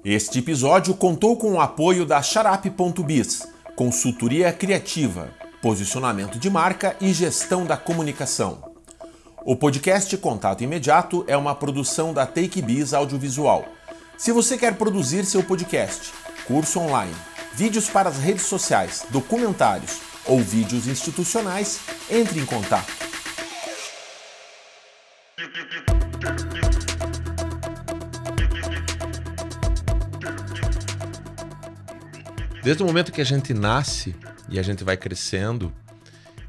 Este episódio contou com o apoio da Xarap.biz, consultoria criativa, posicionamento de marca e gestão da comunicação. O podcast Contato Imediato é uma produção da TakeBiz Audiovisual. Se você quer produzir seu podcast, curso online, vídeos para as redes sociais, documentários ou vídeos institucionais, entre em contato. Desde o momento que a gente nasce e a gente vai crescendo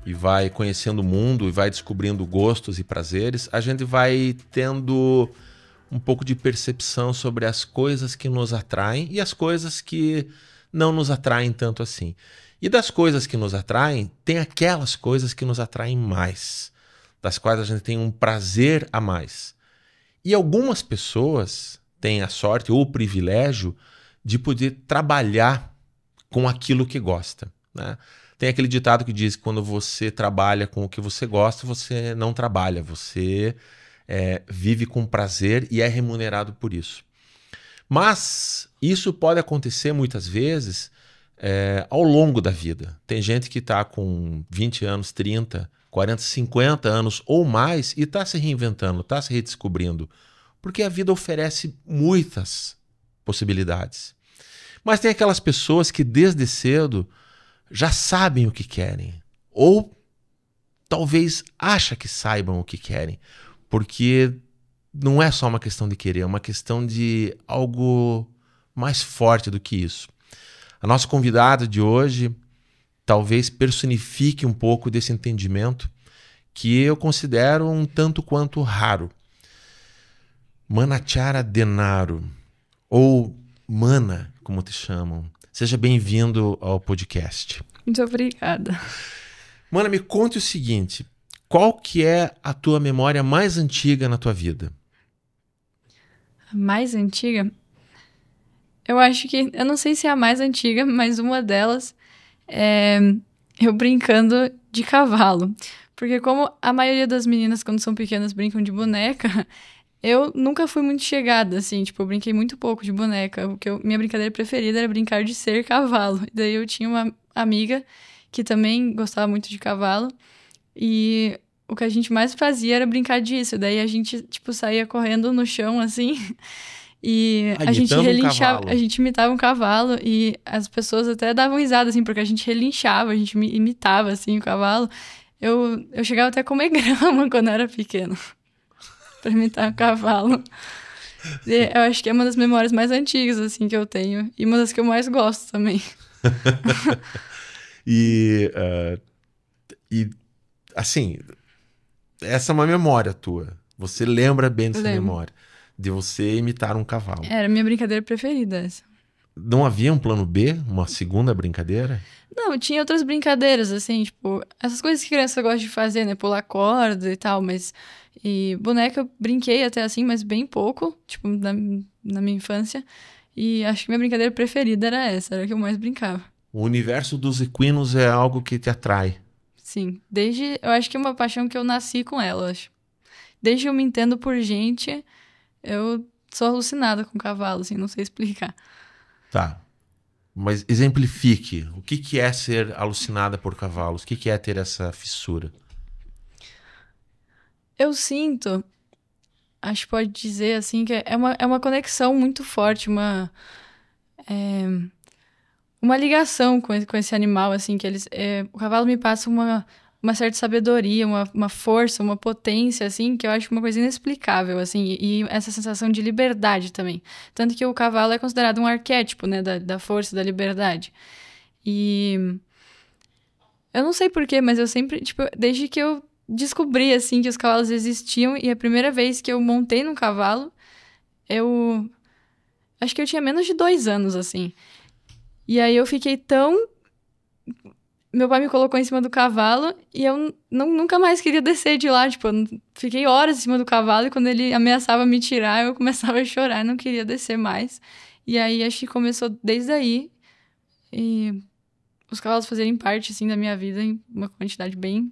e vai conhecendo o mundo e vai descobrindo gostos e prazeres, a gente vai tendo um pouco de percepção sobre as coisas que nos atraem e as coisas que não nos atraem tanto assim. E das coisas que nos atraem, tem aquelas coisas que nos atraem mais, das quais a gente tem um prazer a mais. E algumas pessoas têm a sorte ou o privilégio de poder trabalhar com aquilo que gosta, né? Tem aquele ditado que diz que quando você trabalha com o que você gosta, você não trabalha, você vive com prazer e é remunerado por isso. Mas isso pode acontecer muitas vezes ao longo da vida. Tem gente que está com 20 anos, 30, 40, 50 anos ou mais e está se reinventando, está se redescobrindo, porque a vida oferece muitas possibilidades. Mas tem aquelas pessoas que desde cedo já sabem o que querem, ou talvez acham que saibam o que querem, porque não é só uma questão de querer, é uma questão de algo mais forte do que isso. A nossa convidada de hoje talvez personifique um pouco desse entendimento que eu considero um tanto quanto raro. Manachara Denaro, ou Mana, como te chamam. Seja bem-vindo ao podcast. Muito obrigada. Mana, me conte o seguinte, qual que é a tua memória mais antiga na tua vida? A mais antiga? Eu acho que, eu não sei se é a mais antiga, mas uma delas é eu brincando de cavalo. Porque como a maioria das meninas, quando são pequenas, brincam de boneca, eu nunca fui muito chegada, assim, tipo, eu brinquei muito pouco de boneca. Minha brincadeira preferida era brincar de ser cavalo. E daí eu tinha uma amiga que também gostava muito de cavalo. E o que a gente mais fazia era brincar disso. Daí a gente, tipo, saía correndo no chão, assim, e a gente relinchava, a gente imitava um cavalo. E as pessoas até davam risada, assim, porque a gente relinchava, a gente imitava, assim, o cavalo. Eu chegava até a comer grama quando eu era pequena. Pra imitar um cavalo. E eu acho que é uma das memórias mais antigas, assim, que eu tenho. E uma das que eu mais gosto também. E, assim, essa é uma memória tua. Você lembra bem dessa memória. De você imitar um cavalo. Era a minha brincadeira preferida, essa. Não havia um plano B? Uma segunda brincadeira? Não, tinha outras brincadeiras, assim, tipo... Essas coisas que criança gosta de fazer, né? Pular corda e tal, mas... E boneca eu brinquei até assim, mas bem pouco, tipo, na minha infância. E acho que minha brincadeira preferida era essa, era a que eu mais brincava. O universo dos equinos é algo que te atrai. Sim, eu acho que é uma paixão que eu nasci com ela, acho. Desde que eu me entendo por gente, eu sou alucinada com cavalo, assim, não sei explicar. Tá, mas exemplifique. O que é ser alucinada por cavalos? O que é ter essa fissura? Eu sinto, acho que pode dizer assim, que é uma conexão muito forte, uma ligação com esse animal, assim, que o cavalo me passa uma certa sabedoria, uma força, uma potência, assim, que eu acho uma coisa inexplicável, assim, e essa sensação de liberdade também. Tanto que o cavalo é considerado um arquétipo, né, da força, da liberdade. E eu não sei porquê, mas eu sempre, tipo, desde que eu descobri, assim, que os cavalos existiam, e a primeira vez que eu montei num cavalo, eu acho que eu tinha menos de 2 anos, assim. E aí eu fiquei tão... Meu pai me colocou em cima do cavalo e eu nunca mais queria descer de lá, tipo, eu fiquei horas em cima do cavalo e quando ele ameaçava me tirar, eu começava a chorar, não queria descer mais. E aí acho que começou desde aí, e os cavalos fazerem parte, assim, da minha vida em uma quantidade bem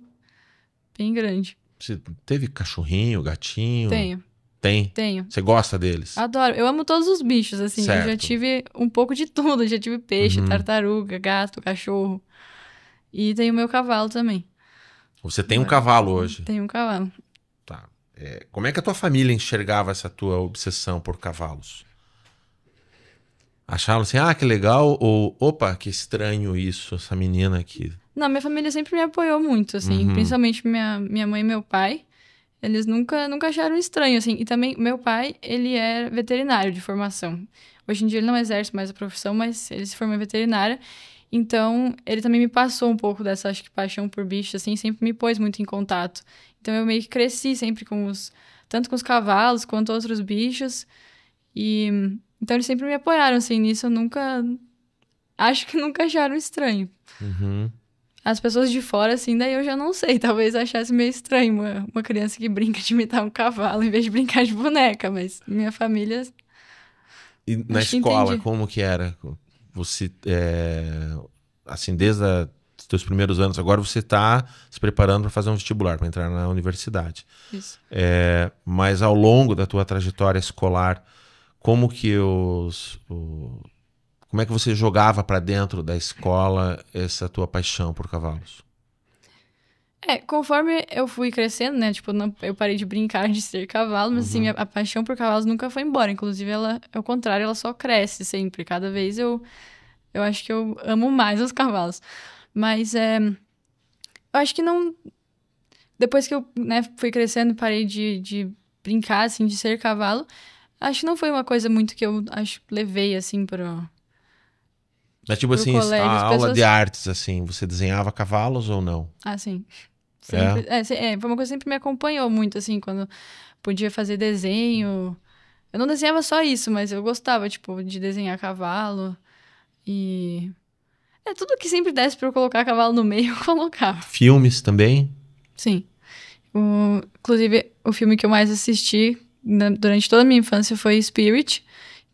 grande. Você teve cachorrinho, gatinho? Tenho. Tem? Tenho. Você gosta deles? Adoro. Eu amo todos os bichos, assim. Certo. Eu já tive um pouco de tudo. Já tive peixe, tartaruga, gato, cachorro. E tenho o meu cavalo também. Você tem um cavalo hoje? Tenho um cavalo. Tá. Como é que a tua família enxergava essa tua obsessão por cavalos? Achavam assim, que legal, ou opa, que estranho isso, essa menina aqui. Não, minha família sempre me apoiou muito, assim. Principalmente minha mãe e meu pai. Eles nunca acharam estranho, assim. E também, meu pai, ele é veterinário de formação. Hoje em dia ele não exerce mais a profissão, mas ele se formou em veterinária. Então, ele também me passou um pouco dessa, acho que, paixão por bichos, assim. Sempre me pôs muito em contato. Então, eu meio que cresci sempre tanto com os cavalos, quanto outros bichos. Então, eles sempre me apoiaram, assim. Nisso, acho que nunca acharam estranho. As pessoas de fora, assim, daí eu já não sei. Talvez achasse meio estranho uma criança que brinca de imitar um cavalo em vez de brincar de boneca. Mas minha família... E na escola, como que era? Você, assim, desde os teus primeiros anos, agora você está se preparando para fazer um vestibular, para entrar na universidade. Isso. Mas ao longo da tua trajetória escolar, como é que você jogava para dentro da escola essa tua paixão por cavalos? Conforme eu fui crescendo, né? Tipo, eu parei de brincar de ser cavalo, mas assim, a paixão por cavalos nunca foi embora. Inclusive, ao contrário, ela só cresce sempre. Cada vez eu acho que eu amo mais os cavalos. Mas eu acho que não... Depois que eu, né, fui crescendo e parei de brincar, assim, de ser cavalo, acho que não foi uma coisa muito que eu levei, assim, Mas tipo assim, colégio, a aula de artes, assim, você desenhava cavalos ou não? Ah, sim. Sempre, foi uma coisa que sempre me acompanhou muito, assim, quando podia fazer desenho. Eu não desenhava só isso, mas eu gostava, tipo, de desenhar cavalo. E... tudo que sempre desse pra eu colocar cavalo no meio, eu colocava. Filmes também? Sim. Inclusive, o filme que eu mais assisti durante toda a minha infância foi Spirit,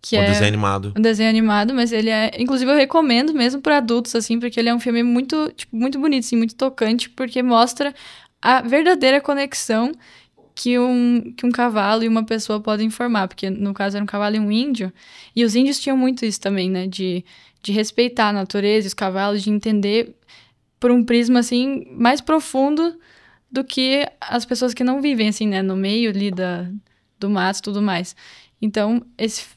que desenho animado. Um desenho animado, mas ele inclusive eu recomendo mesmo para adultos, assim, porque ele é um filme muito, tipo, muito bonito, assim, muito tocante, porque mostra a verdadeira conexão que um cavalo e uma pessoa podem formar, porque no caso era um cavalo e um índio, e os índios tinham muito isso também, né, de respeitar a natureza, os cavalos, de entender por um prisma, assim, mais profundo do que as pessoas que não vivem, assim, né, no meio ali do mato e tudo mais. Então,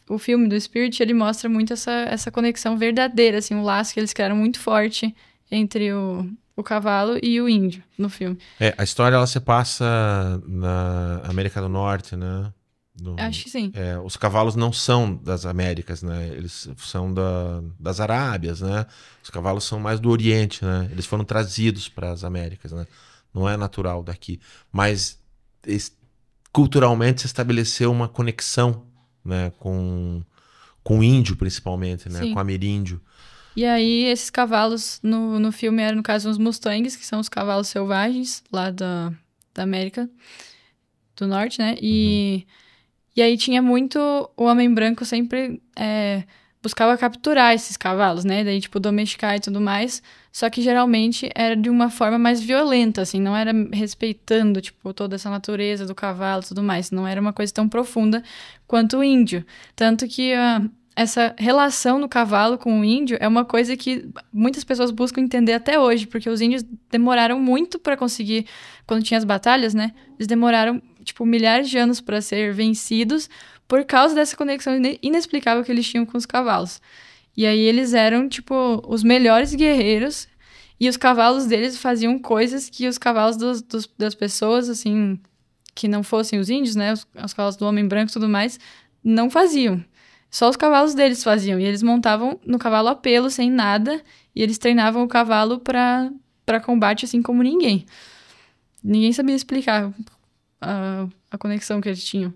o filme do Spirit, ele mostra muito essa conexão verdadeira, assim, um laço que eles criaram muito forte entre o cavalo e o índio no filme. A história, ela se passa na América do Norte, né? Acho que sim. Os cavalos não são das Américas, né? Eles são das Arábias, né? Os cavalos são mais do Oriente, né? Eles foram trazidos para as Américas, né? Não é natural daqui. Mas culturalmente se estabeleceu uma conexão, né, com o índio, principalmente, né, com o ameríndio. E aí, esses cavalos no filme eram, no caso, os Mustangs, que são os cavalos selvagens lá da América do Norte, né? E aí tinha muito... O homem branco sempre buscava capturar esses cavalos, né? Daí, tipo, domesticar e tudo mais. Só que, geralmente, era de uma forma mais violenta, assim. Não era respeitando, tipo, toda essa natureza do cavalo e tudo mais. Não era uma coisa tão profunda quanto o índio. Tanto que essa relação do cavalo com o índio é uma coisa que muitas pessoas buscam entender até hoje. Porque os índios demoraram muito para conseguir... Quando tinha as batalhas, né? Eles demoraram, tipo, milhares de anos para ser vencidos por causa dessa conexão inexplicável que eles tinham com os cavalos. E aí eles eram, tipo, os melhores guerreiros, e os cavalos deles faziam coisas que os cavalos das pessoas, assim, que não fossem os índios, né, os cavalos do homem branco e tudo mais, não faziam. Só os cavalos deles faziam, e eles montavam no cavalo a pelo, sem nada, e eles treinavam o cavalo pra combate, assim, como ninguém. Ninguém sabia explicar a conexão que eles tinham.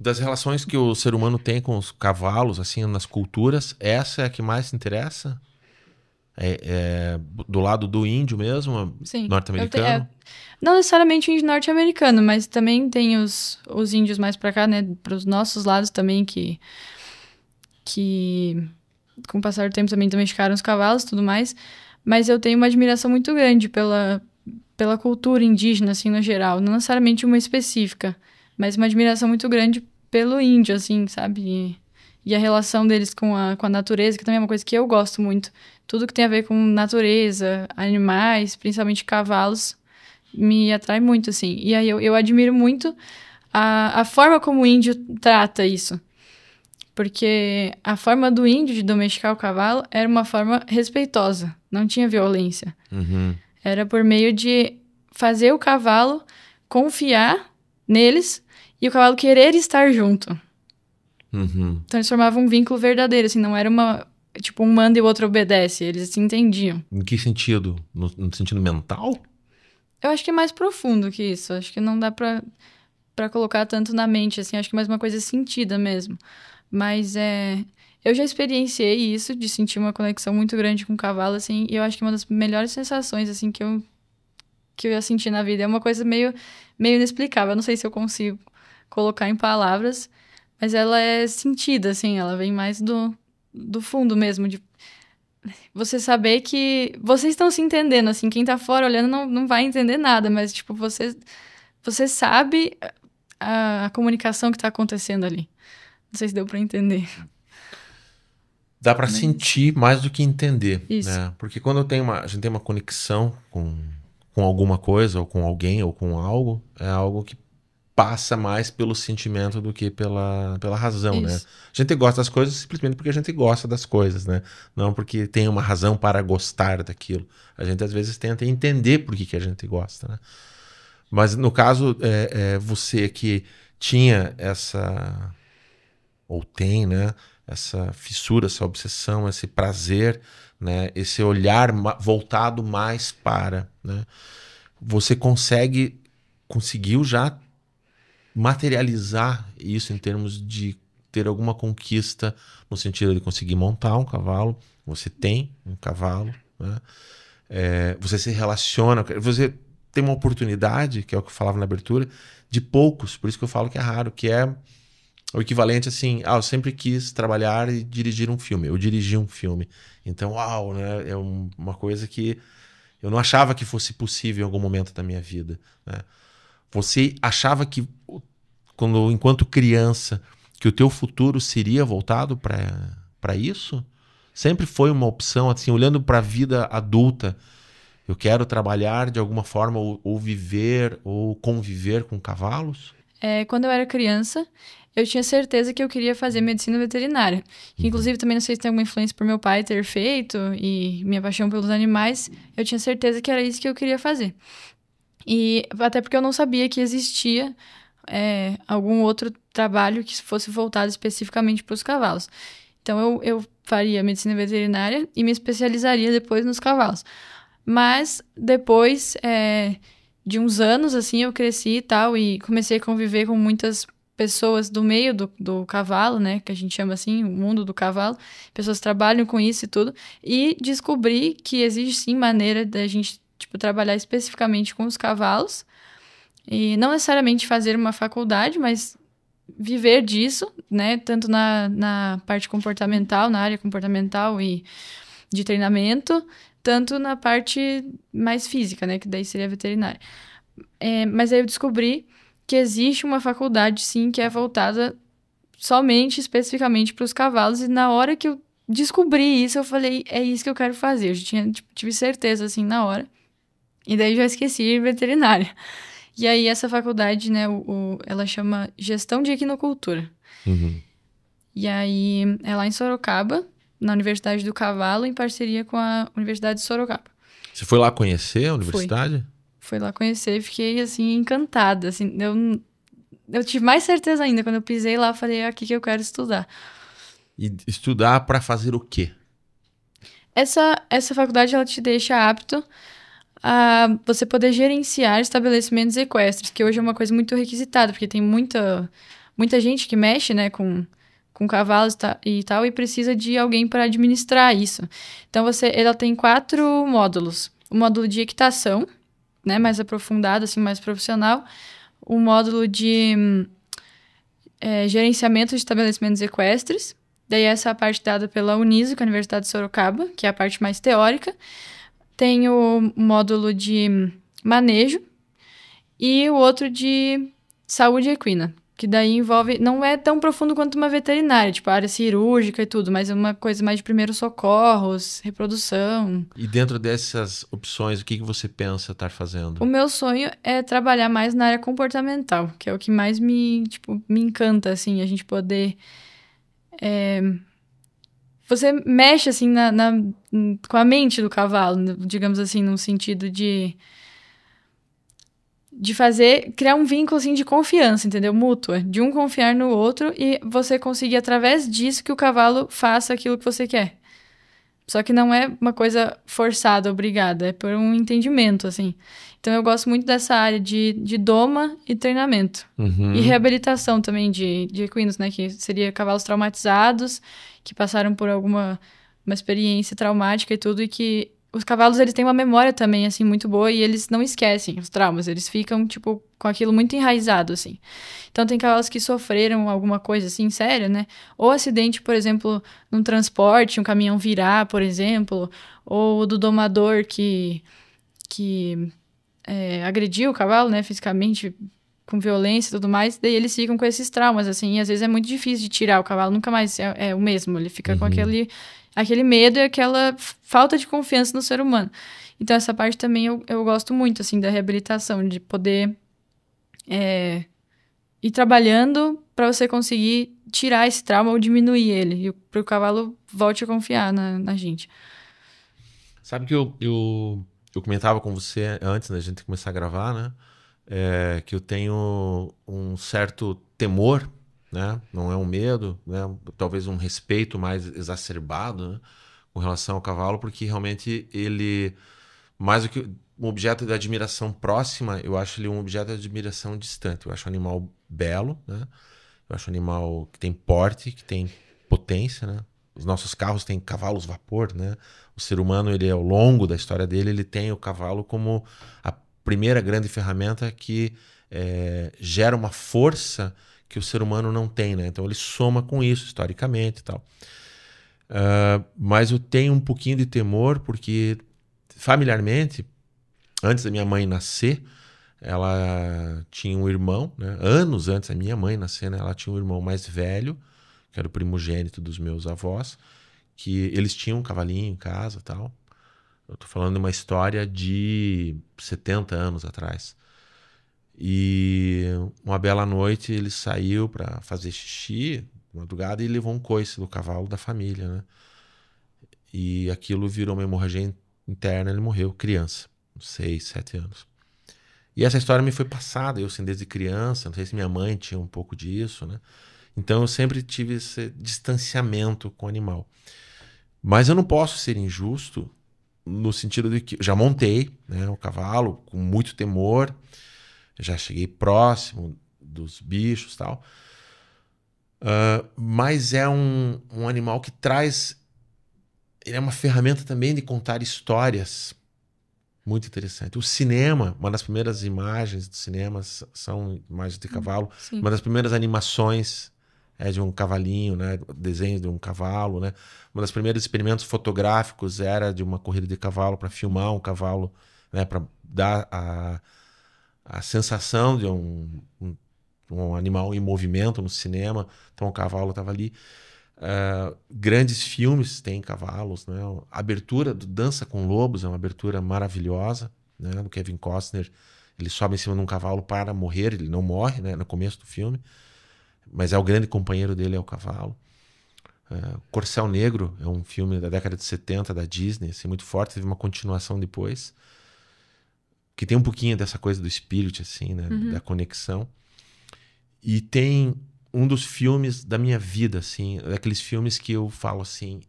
Das relações que o ser humano tem com os cavalos, assim, nas culturas, essa é a que mais te interessa? Do lado do índio mesmo, norte-americano? Não necessariamente o índio norte-americano, mas também tem os índios mais pra cá, né? Pros nossos lados também, que com o passar do tempo também domesticaram os cavalos e tudo mais. Mas eu tenho uma admiração muito grande pela cultura indígena, assim, no geral. Não necessariamente uma específica. mas uma admiração muito grande pelo índio, assim, sabe? E a relação deles com a natureza, que também é uma coisa que eu gosto muito. Tudo que tem a ver com natureza, animais, principalmente cavalos, me atrai muito, assim. E aí eu admiro muito a forma como o índio trata isso. Porque a forma do índio de domesticar o cavalo era uma forma respeitosa, não tinha violência. Uhum. Era por meio de fazer o cavalo confiar neles e o cavalo querer estar junto. Uhum. Então eles formavam um vínculo verdadeiro, assim, não era tipo, um manda e o outro obedece, eles se entendiam. Em que sentido? No sentido mental? Eu acho que é mais profundo que isso, acho que não dá pra colocar tanto na mente, assim, acho que é mais uma coisa sentida mesmo. Mas eu já experienciei isso, de sentir uma conexão muito grande com o cavalo, assim, e eu acho que uma das melhores sensações, assim, que eu já senti na vida. É uma coisa meio inexplicável, eu não sei se eu consigo colocar em palavras, mas ela é sentida, assim, ela vem mais do fundo mesmo, de você saber que vocês estão se entendendo, assim, quem tá fora olhando não vai entender nada, mas, tipo, você sabe a comunicação que tá acontecendo ali. Não sei se deu pra entender. Dá pra sentir mais do que entender, Isso. né? Porque quando a gente tem uma conexão com alguma coisa, ou com alguém, ou com algo, é algo que passa mais pelo sentimento do que pela razão, né? Isso. A gente gosta das coisas simplesmente porque a gente gosta das coisas, né? Não porque tem uma razão para gostar daquilo. A gente às vezes tenta entender por que a gente gosta, né? Mas no caso, você que tinha essa, ou tem, né? Essa fissura, essa obsessão, esse prazer, né? Esse olhar voltado mais para, né? Você conseguiu já materializar isso em termos de ter alguma conquista no sentido de conseguir montar um cavalo. Você tem um cavalo, né? Você se relaciona, você tem uma oportunidade, que é o que eu falava na abertura, de poucos, por isso que eu falo que é raro, que é o equivalente assim, eu sempre quis trabalhar e dirigir um filme, eu dirigi um filme, então, uau, né? É uma coisa que eu não achava que fosse possível em algum momento da minha vida, né? Você achava que, enquanto criança, que o teu futuro seria voltado para isso? Sempre foi uma opção, assim, olhando para a vida adulta, eu quero trabalhar de alguma forma, ou viver, ou conviver com cavalos? Quando eu era criança, eu tinha certeza que eu queria fazer medicina veterinária. Que, inclusive, também não sei se tem alguma influência por meu pai ter feito e minha paixão pelos animais. Eu tinha certeza que era isso que eu queria fazer. E até porque eu não sabia que existia algum outro trabalho que fosse voltado especificamente para os cavalos. Então, eu faria medicina veterinária e me especializaria depois nos cavalos. Mas depois de uns anos, assim, eu cresci e tal, e comecei a conviver com muitas pessoas do meio do cavalo, né, que a gente chama assim, o mundo do cavalo. Pessoas que trabalham com isso e tudo. E descobri que existe, sim, maneira da gente, tipo, trabalhar especificamente com os cavalos. E não necessariamente fazer uma faculdade, mas viver disso, né, tanto na parte comportamental, na área comportamental e de treinamento, tanto na parte mais física, né, que daí seria veterinária. Mas aí eu descobri que existe uma faculdade, sim, que é voltada somente, especificamente para os cavalos, e na hora que eu descobri isso, eu falei, é isso que eu quero fazer. Eu já tive certeza, assim, na hora. E daí já esqueci veterinária. E aí essa faculdade, né, ela chama Gestão de Equinocultura. Uhum. E aí é lá em Sorocaba, na Universidade do Cavalo, em parceria com a Universidade de Sorocaba. Você foi lá conhecer a universidade? Fui lá conhecer e fiquei, assim, encantada. Assim, eu tive mais certeza ainda. Quando eu pisei lá, falei, é aqui que eu quero estudar. E estudar para fazer o quê? Essa faculdade, ela te deixa apto a você poder gerenciar estabelecimentos equestres, que hoje é uma coisa muito requisitada, porque tem muita gente que mexe, né, com cavalos e tal, e precisa de alguém para administrar isso. Então, ela tem 4 módulos. O módulo de equitação, né, mais aprofundado, assim, mais profissional. O módulo de gerenciamento de estabelecimentos equestres. Daí essa é a parte dada pela Uniso, que é a Universidade de Sorocaba, que é a parte mais teórica. Tem o módulo de manejo e o outro de saúde equina. Que daí envolve... Não é tão profundo quanto uma veterinária, tipo, a área cirúrgica e tudo, mas é uma coisa mais de primeiros socorros, reprodução. E dentro dessas opções, o que você pensa estar fazendo? O meu sonho é trabalhar mais na área comportamental, que é o que mais me encanta, assim, a gente poder... Você mexe, assim, com a mente do cavalo, digamos assim, num sentido de criar um vínculo, assim, de confiança, entendeu? Mútua. De um confiar no outro e você conseguir, através disso, que o cavalo faça aquilo que você quer. Só que não é uma coisa forçada, obrigada. É por um entendimento, assim. Então, eu gosto muito dessa área de doma e treinamento. E reabilitação também de equinos, né? Que seria cavalos traumatizados, que passaram por uma experiência traumática e tudo, e que os cavalos, eles têm uma memória também, assim, muito boa, e eles não esquecem os traumas, eles ficam, tipo, com aquilo muito enraizado, assim. Então, tem cavalos que sofreram alguma coisa, assim, séria, né? Ou acidente, por exemplo, num transporte, um caminhão virar, por exemplo, ou do domador que agrediu o cavalo, né, fisicamente, com violência e tudo mais, daí eles ficam com esses traumas, assim, e às vezes é muito difícil de tirar o cavalo, nunca mais é o mesmo, ele fica com aquele medo e aquela falta de confiança no ser humano. Então, essa parte também eu gosto muito, assim, da reabilitação, de poder ir trabalhando para você conseguir tirar esse trauma ou diminuir ele, e para o cavalo volte a confiar na gente. Sabe que eu comentava com você antes da gente começar a gravar, né? Que eu tenho um certo temor, né? Não é um medo, né? Talvez um respeito mais exacerbado, né? Com relação ao cavalo, porque realmente ele, mais do que um objeto de admiração próxima, eu acho ele um objeto de admiração distante. Eu acho um animal belo, né? Eu acho um animal que tem porte, que tem potência, né? Os nossos carros têm cavalos vapor, né? O ser humano, ele, ao longo da história dele, ele tem o cavalo como a primeira grande ferramenta que gera uma força que o ser humano não tem, né? Então ele soma com isso, historicamente e tal. Mas eu tenho um pouquinho de temor, porque familiarmente, antes da minha mãe nascer, ela tinha um irmão, né? Anos antes da minha mãe nascer, né? Ela tinha um irmão mais velho, que era o primogênito dos meus avós, que eles tinham um cavalinho em casa e tal. Eu tô falando de uma história de 70 anos atrás. E uma bela noite ele saiu para fazer xixi, de madrugada, e levou um coice do cavalo da família, né? E aquilo virou uma hemorragia interna, ele morreu, criança, 6, 7 anos. E essa história me foi passada, eu assim, desde criança, não sei se minha mãe tinha um pouco disso, né? Então eu sempre tive esse distanciamento com o animal. Mas eu não posso ser injusto no sentido de que já montei, né, o cavalo com muito temor, já cheguei próximo dos bichos e tal. Mas é um animal que traz... Ele é uma ferramenta também de contar histórias muito interessante. O cinema, uma das primeiras imagens do cinema são imagens de cavalo. Sim. Uma das primeiras animações é de um cavalinho, né? Desenho de um cavalo, né? Um dos primeiros experimentos fotográficos era de uma corrida de cavalo, para filmar um cavalo, né? Para dar a sensação de um animal em movimento no cinema. Então o cavalo estava ali. Grandes filmes têm cavalos, né? A abertura do Dança com Lobos é uma abertura maravilhosa, né? Do Kevin Costner. Ele sobe em cima de um cavalo para morrer, ele não morre, né? No começo do filme, mas o grande companheiro dele é o cavalo. Corcel Negro é um filme da década de 70 da Disney, assim, muito forte, teve uma continuação depois, que tem um pouquinho dessa coisa do espírito, assim, né? Da conexão. E tem um dos filmes da minha vida, assim, daqueles filmes que eu falo assim,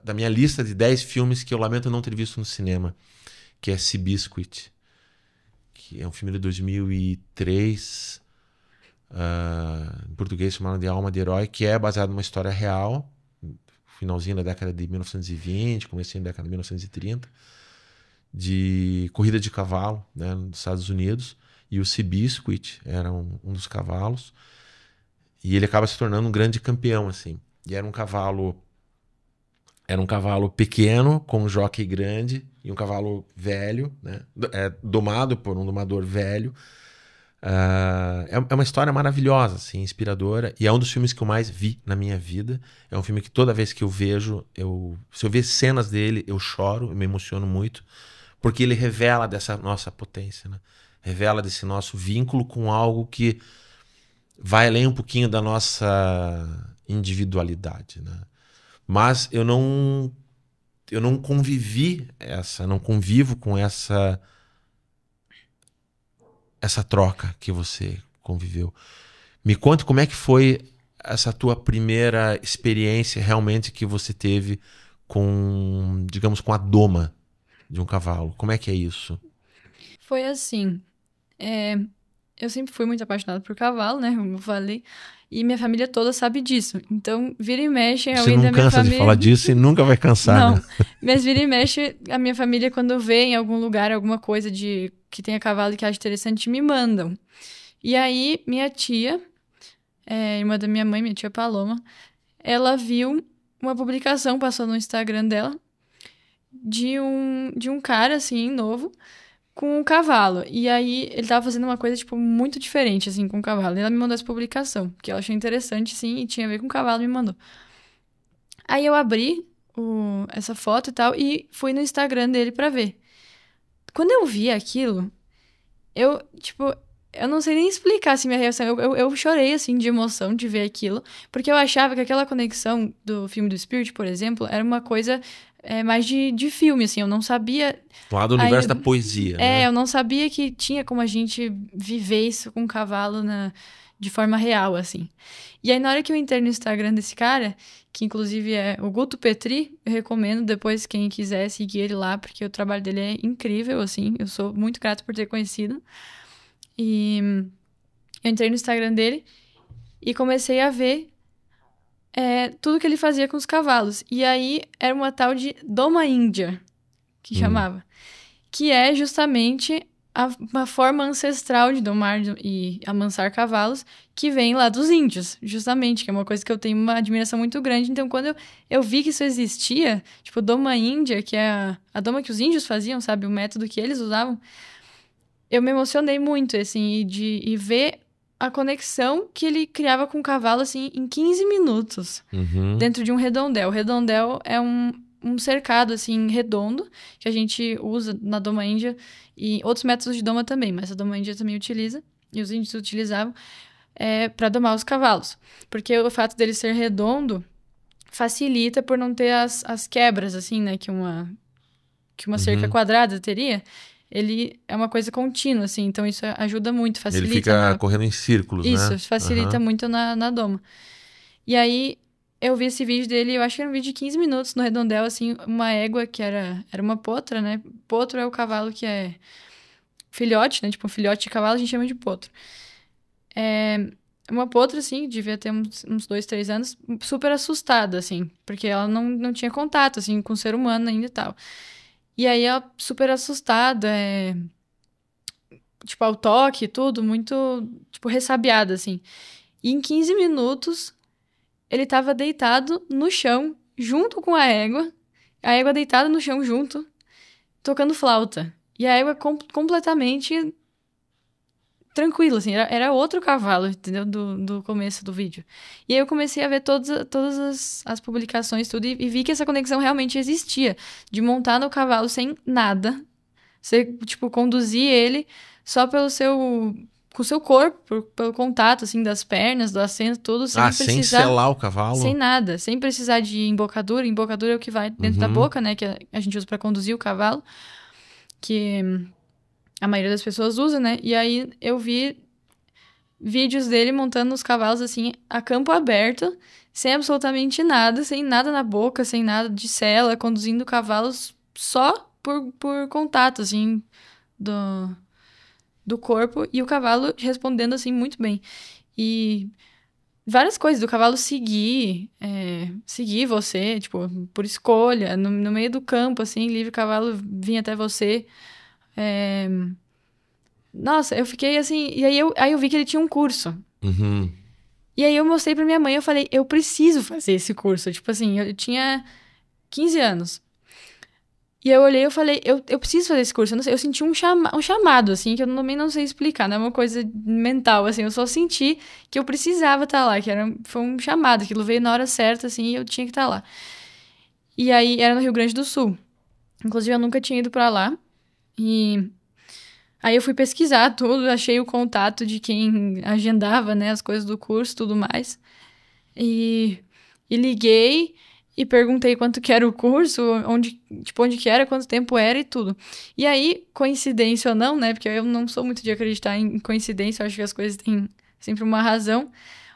da minha lista de 10 filmes que eu lamento não ter visto no cinema, que é Seabiscuit, que é um filme de 2003, em português chamado de Alma de Herói, que é baseado numa história real, finalzinho da década de 1920, comecinho da década de 1930, de corrida de cavalo, né, nos Estados Unidos, e o Seabiscuit era um dos cavalos. E ele acaba se tornando um grande campeão, assim. E era um cavalo pequeno, com um jockey grande, e um cavalo velho, né? Domado por um domador velho, É uma história maravilhosa, assim, inspiradora, e é um dos filmes que eu mais vi na minha vida. É um filme que toda vez que eu vejo, se eu ver cenas dele, eu choro, eu me emociono muito, porque ele revela dessa nossa potência, né? Revela desse nosso vínculo com algo que vai além um pouquinho da nossa individualidade, né? Mas eu não não convivo com essa troca que você conviveu. Me conta como é que foi essa tua primeira experiência realmente que você teve com, digamos, com a doma de um cavalo. Como é que é isso? Foi assim, eu sempre fui muito apaixonada por cavalo, né, como eu falei, e minha família toda sabe disso. Então, vira e mexe, Você alguém não da minha cansa família... de falar disso e nunca vai cansar, Não, né? mas vira e mexe, a minha família, quando vê em algum lugar alguma coisa que tenha cavalo e que acha interessante, me mandam. E aí, minha tia, irmã da minha mãe, minha tia Paloma, ela viu uma publicação, passou no Instagram dela, de um cara, assim, novo, com um cavalo. E aí, ele tava fazendo uma coisa, tipo, muito diferente, assim, com o cavalo. E ela me mandou essa publicação, que ela achou interessante, sim, e tinha a ver com o cavalo, me mandou. Aí eu abri essa foto e tal, e fui no Instagram dele pra ver. Quando eu vi aquilo, eu não sei nem explicar, assim, minha reação. Eu chorei, assim, de emoção de ver aquilo, porque eu achava que aquela conexão do filme do Spirit, por exemplo, era uma coisa mais de filme, assim, eu não sabia... Lá do universo da poesia, né? eu não sabia que tinha como a gente viver isso com um cavalo de forma real, assim. E aí, na hora que eu entrei no Instagram desse cara, que inclusive é o Guto Petri, eu recomendo depois quem quiser seguir ele lá, porque o trabalho dele é incrível, assim, eu sou muito grata por ter conhecido. E eu entrei no Instagram dele e comecei a ver tudo que ele fazia com os cavalos. E aí, era uma tal de Doma Índia, que chamava. Que é justamente uma forma ancestral de domar e amansar cavalos que vem lá dos índios, justamente, que é uma coisa que eu tenho uma admiração muito grande. Então, quando eu vi que isso existia, tipo, doma índia, que é a doma que os índios faziam, sabe? O método que eles usavam, eu me emocionei muito, assim, e ver a conexão que ele criava com o cavalo, assim, em 15 minutos, dentro de um redondel. O redondel é um cercado, assim, redondo, que a gente usa na doma índia e outros métodos de doma também, mas a doma índia também utiliza, e os índios utilizavam para domar os cavalos. Porque o fato dele ser redondo facilita por não ter as quebras, assim, né, que uma cerca quadrada teria. Ele é uma coisa contínua, assim, então isso ajuda muito, facilita. Ele fica correndo em círculos, isso, né? Isso, facilita muito na doma. E aí, eu vi esse vídeo dele, eu acho que era um vídeo de 15 minutos no redondel, assim, uma égua que era uma potra, né? Potro é o cavalo que é filhote, né? Tipo, um filhote de cavalo a gente chama de potro. Uma potra, assim, devia ter uns 2, 3 anos, super assustada, assim, porque ela não tinha contato, assim, com o ser humano ainda e tal. E aí, ela super assustada, tipo, ao toque e tudo, muito, tipo, ressabiada, assim. E em 15 minutos... ele tava deitado no chão, junto com a égua deitada no chão junto, tocando flauta. E a égua completamente tranquila, assim, era outro cavalo, entendeu? Do começo do vídeo. E aí eu comecei a ver todas as publicações, tudo, e vi que essa conexão realmente existia, de montar no cavalo sem nada, você, tipo, conduzir ele só com o seu corpo, pelo contato, assim, das pernas, do assento, tudo, sem precisar... sem selar o cavalo? Sem nada, sem precisar de embocadura. Embocadura é o que vai dentro da boca, né? Que a gente usa pra conduzir o cavalo. Que a maioria das pessoas usa, né? E aí eu vi vídeos dele montando os cavalos, assim, a campo aberto, sem absolutamente nada, sem nada na boca, sem nada de sela, conduzindo cavalos só por contato, assim, do corpo, e o cavalo respondendo, assim, muito bem. E várias coisas, do cavalo seguir você, tipo, por escolha, no meio do campo, assim, livre, o cavalo vinha até você. Nossa, eu fiquei assim... E aí eu vi que ele tinha um curso. E aí eu mostrei pra minha mãe, eu falei, eu preciso fazer esse curso. Tipo assim, eu tinha 15 anos. E eu olhei e eu falei, eu preciso fazer esse curso. Eu, não sei, eu senti um chamado, assim, que eu também não sei explicar, não é uma coisa mental, assim. Eu só senti que eu precisava estar lá, foi um chamado, aquilo veio na hora certa, assim, e eu tinha que estar lá. E aí, era no Rio Grande do Sul. Inclusive, eu nunca tinha ido pra lá. E aí eu fui pesquisar tudo, achei o contato de quem agendava, né, as coisas do curso e tudo mais. E liguei e perguntei quanto que era o curso, onde que era, quanto tempo era e tudo. E aí, coincidência ou não, né, porque eu não sou muito de acreditar em coincidência, eu acho que as coisas têm sempre uma razão.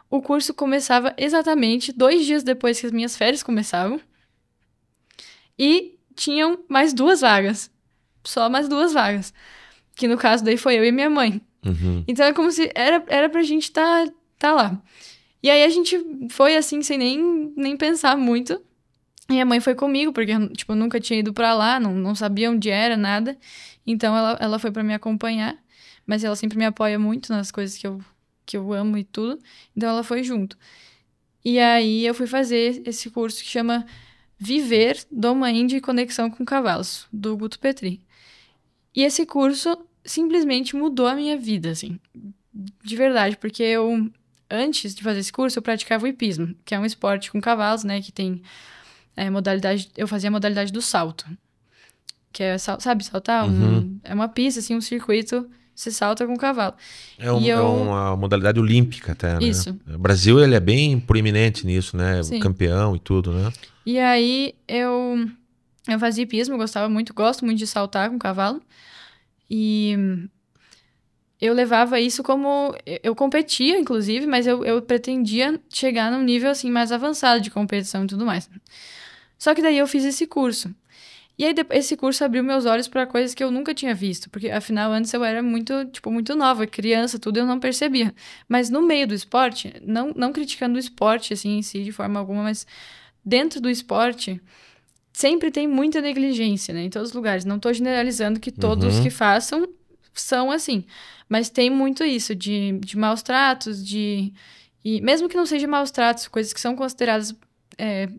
O curso começava exatamente 2 dias depois que as minhas férias começavam. E tinham mais 2 vagas. Só mais 2 vagas. Que no caso daí foi eu e minha mãe. Uhum. Então é como se era pra gente tá lá. E aí a gente foi assim, sem nem pensar muito. E a mãe foi comigo, porque tipo, eu nunca tinha ido pra lá, não sabia onde era, nada. Então ela foi pra me acompanhar. Mas ela sempre me apoia muito nas coisas que eu amo e tudo. Então ela foi junto. E aí eu fui fazer esse curso que chama Viver, Doma Índia e Conexão com Cavalos, do Guto Petri. E esse curso simplesmente mudou a minha vida, assim. De verdade, porque eu, antes de fazer esse curso, eu praticava o hipismo, que é um esporte com cavalos, né, que tem modalidade... Eu fazia a modalidade do salto, que é, sabe, saltar? É uma pista, assim, um circuito, você salta com o cavalo. É uma modalidade olímpica até, né? Isso. O Brasil, ele é bem proeminente nisso, né? Sim. Campeão e tudo, né? E aí, eu fazia hipismo, gosto muito de saltar com o cavalo. E eu levava isso como... Eu competia, inclusive, mas eu pretendia chegar num nível, assim, mais avançado de competição e tudo mais. Só que daí eu fiz esse curso. E aí, esse curso abriu meus olhos para coisas que eu nunca tinha visto. Porque, afinal, antes eu era muito nova, criança, tudo, eu não percebia. Mas no meio do esporte, não criticando o esporte, assim, em si, de forma alguma, mas dentro do esporte, sempre tem muita negligência, né? Em todos os lugares. Não tô generalizando que todos que façam são assim. Mas tem muito isso, de maus tratos, e mesmo que não seja maus tratos, coisas que são consideradas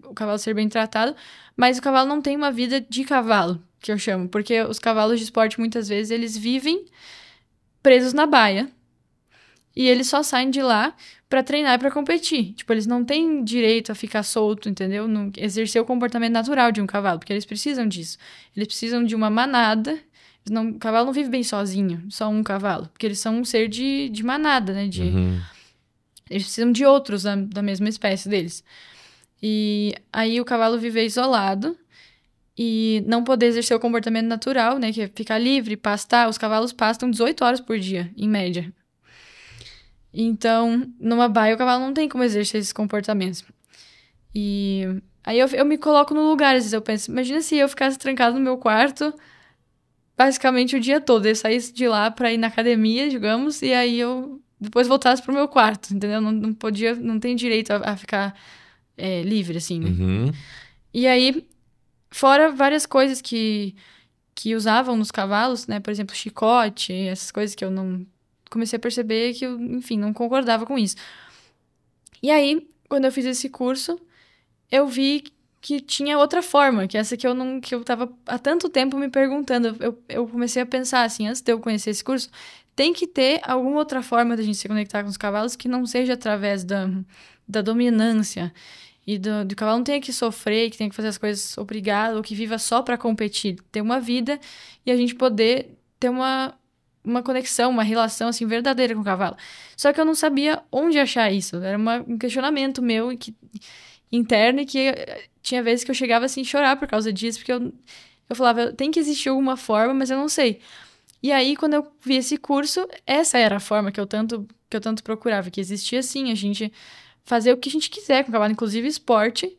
o cavalo ser bem tratado, mas o cavalo não tem uma vida de cavalo, que eu chamo. Porque os cavalos de esporte, muitas vezes, eles vivem presos na baia. E eles só saem de lá pra treinar e pra competir. Tipo, eles não têm direito a ficar solto, entendeu? Não exercer o comportamento natural de um cavalo, porque eles precisam disso. Eles precisam de uma manada. O cavalo não vive bem sozinho, só um cavalo. Porque eles são um ser de manada, né? Eles precisam de outros da mesma espécie deles. E aí o cavalo viver isolado e não poder exercer o comportamento natural, né? Que é ficar livre, pastar. Os cavalos pastam 18 horas por dia, em média. Então, numa baia, o cavalo não tem como exercer esses comportamentos. E aí eu me coloco no lugar, às vezes eu penso, imagina se eu ficasse trancado no meu quarto basicamente o dia todo. Eu saísse de lá pra ir na academia, digamos, e aí eu depois voltasse pro meu quarto, entendeu? Não podia, não tem direito a ficar livre, assim, né? E aí, fora várias coisas que usavam nos cavalos, né? Por exemplo, chicote, essas coisas que eu não... Comecei a perceber que eu, enfim, não concordava com isso. E aí, quando eu fiz esse curso, eu vi que tinha outra forma, que essa que eu tava há tanto tempo me perguntando. Eu comecei a pensar, assim, antes de eu conhecer esse curso, tem que ter alguma outra forma da gente se conectar com os cavalos que não seja através da dominância e do cavalo não tenha que sofrer, que tenha que fazer as coisas obrigado, ou que viva só pra competir. Ter uma vida e a gente poder ter uma conexão, uma relação, assim, verdadeira com o cavalo. Só que eu não sabia onde achar isso. Era um questionamento meu interno, e que tinha vezes que eu chegava, assim, a chorar por causa disso, porque eu falava, tem que existir alguma forma, mas eu não sei. E aí, quando eu vi esse curso, essa era a forma que eu tanto procurava, que existia, assim, a gente fazer o que a gente quiser com o cavalo, inclusive esporte,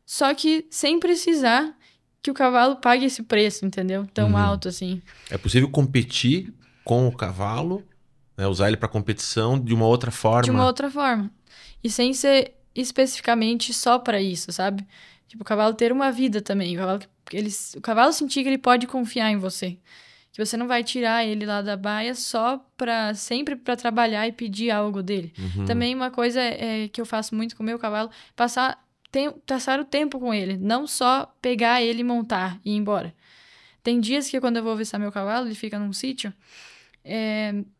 só que sem precisar que o cavalo pague esse preço, entendeu? Tão alto, assim. É possível competir com o cavalo, né, usar ele para competição de uma outra forma. De uma outra forma. E sem ser especificamente só para isso, sabe? Tipo, o cavalo ter uma vida também. O cavalo sentir que ele pode confiar em você. Que você não vai tirar ele lá da baia sempre para trabalhar e pedir algo dele. Também uma coisa que eu faço muito com o meu cavalo, passar o tempo com ele. Não só pegar ele e montar e ir embora. Tem dias que quando eu vou avistar meu cavalo, ele fica num sítio,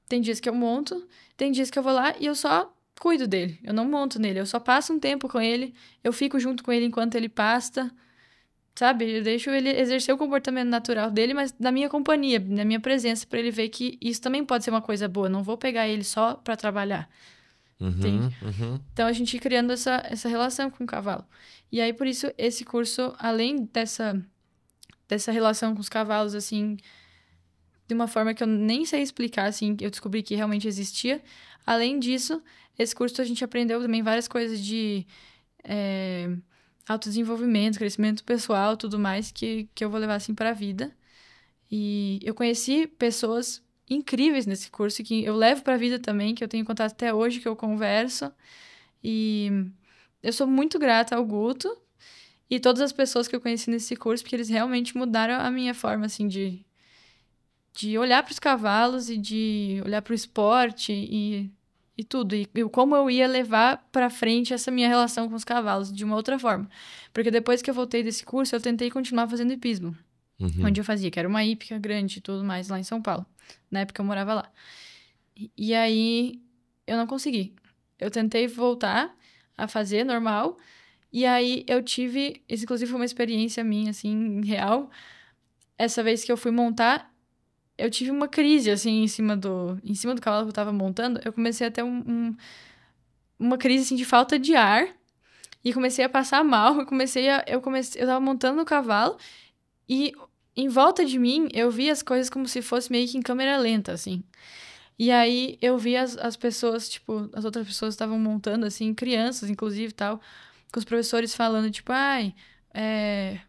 tem dias que eu monto, tem dias que eu vou lá e eu só cuido dele. Eu não monto nele, eu só passo um tempo com ele, eu fico junto com ele enquanto ele pasta, sabe? Eu deixo ele exercer o comportamento natural dele, mas na minha companhia, na minha presença, pra ele ver que isso também pode ser uma coisa boa. Não vou pegar ele só pra trabalhar. Entende? Então, a gente ia criando essa relação com o cavalo. E aí, por isso, esse curso, além dessa relação com os cavalos, assim, de uma forma que eu nem sei explicar, assim, eu descobri que realmente existia. Além disso, esse curso a gente aprendeu também várias coisas de autodesenvolvimento, crescimento pessoal, tudo mais, que eu vou levar, assim, pra vida. E eu conheci pessoas incríveis nesse curso, que eu levo pra vida também, que eu tenho contato até hoje, que eu converso. E eu sou muito grata ao Guto e todas as pessoas que eu conheci nesse curso, porque eles realmente mudaram a minha forma, assim, de olhar para os cavalos e de olhar para o esporte e tudo. E como eu ia levar para frente essa minha relação com os cavalos de uma outra forma. Porque depois que eu voltei desse curso, eu tentei continuar fazendo hipismo. Onde eu fazia, que era uma hípica grande e tudo mais, lá em São Paulo. Na época eu morava lá. E aí, eu não consegui. Eu tentei voltar a fazer normal. E aí, eu tive... Isso, inclusive, foi uma experiência minha, assim, real. Essa vez que eu fui montar, eu tive uma crise, assim, em cima do cavalo que eu tava montando. Eu comecei a ter uma crise, assim, de falta de ar. E comecei a passar mal. Eu tava montando o cavalo. E em volta de mim, eu vi as coisas como se fosse meio que em câmera lenta, assim. E aí, eu vi as pessoas, tipo, as outras pessoas estavam montando, assim, crianças, inclusive, tal, com os professores falando, tipo,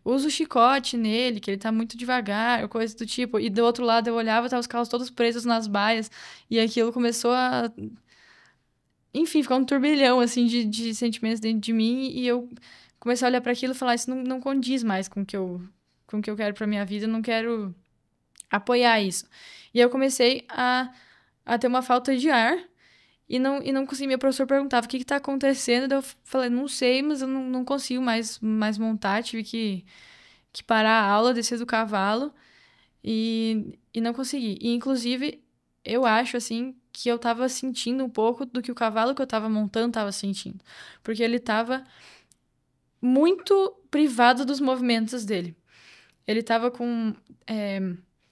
usa o chicote nele, que ele tá muito devagar, coisa do tipo. E do outro lado, eu olhava, tava os carros todos presos nas baias, e aquilo começou a... Enfim, ficar um turbilhão, assim, de sentimentos dentro de mim, e eu comecei a olhar para aquilo e falar, isso não condiz mais com o que eu quero pra minha vida, eu não quero apoiar isso. E eu comecei a ter uma falta de ar e não consegui. Meu professor perguntava o que tá acontecendo, daí eu falei, não sei, mas eu não consigo mais montar, tive que parar a aula, descer do cavalo e não consegui. E, inclusive, eu acho, assim, que eu tava sentindo um pouco do que o cavalo que eu tava montando tava sentindo. Porque ele tava muito privado dos movimentos dele. Ele tava com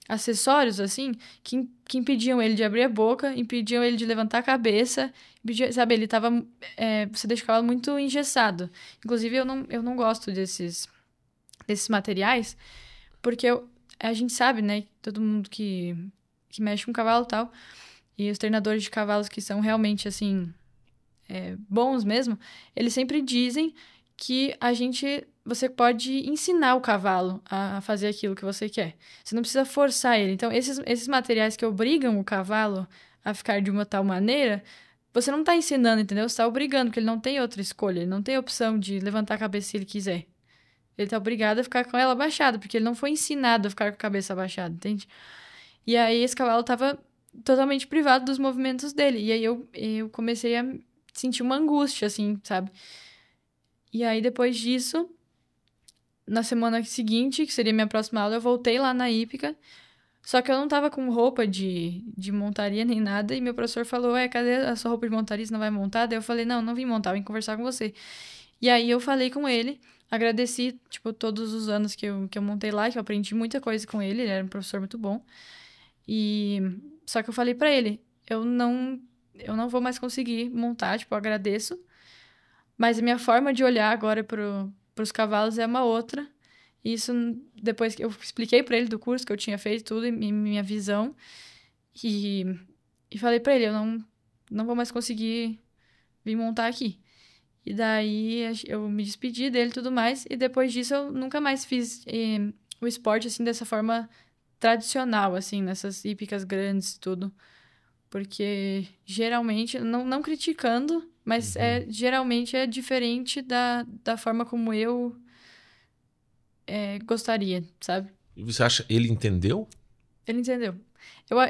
acessórios, assim, que impediam ele de abrir a boca, impediam ele de levantar a cabeça, sabe? Ele tava... você deixa o cavalo muito engessado. Inclusive, eu não gosto desses materiais, porque a gente sabe, né? Todo mundo que mexe com cavalo e tal, e os treinadores de cavalos que são realmente, assim, bons mesmo, eles sempre dizem que você pode ensinar o cavalo a fazer aquilo que você quer. Você não precisa forçar ele. Então, esses materiais que obrigam o cavalo a ficar de uma tal maneira, você não está ensinando, entendeu? Você está obrigando, porque ele não tem outra escolha. Ele não tem opção de levantar a cabeça se ele quiser. Ele está obrigado a ficar com ela abaixada, porque ele não foi ensinado a ficar com a cabeça abaixada, entende? E aí, esse cavalo estava totalmente privado dos movimentos dele. E aí, eu comecei a sentir uma angústia, assim, sabe? E aí, depois disso, na semana seguinte, que seria minha próxima aula, eu voltei lá na hípica. Só que eu não tava com roupa de montaria nem nada. E meu professor falou, cadê a sua roupa de montaria? Você não vai montar? Daí eu falei, não vim montar, vim conversar com você. E aí eu falei com ele, agradeci, tipo, todos os anos que eu montei lá, que eu aprendi muita coisa com ele. Ele era um professor muito bom. Só que eu falei pra ele, eu não vou mais conseguir montar, tipo, eu agradeço. Mas a minha forma de olhar agora pros cavalos é uma outra. Isso, depois que eu expliquei pra ele do curso que eu tinha feito, tudo, e minha visão. E falei pra ele, eu não vou mais conseguir vir montar aqui. E daí eu me despedi dele e tudo mais. E depois disso eu nunca mais fiz o esporte, assim, dessa forma tradicional, assim, nessas hípicas grandes e tudo. Porque geralmente, não criticando, mas geralmente é diferente da forma como eu gostaria, sabe? E você acha ele entendeu? Ele entendeu.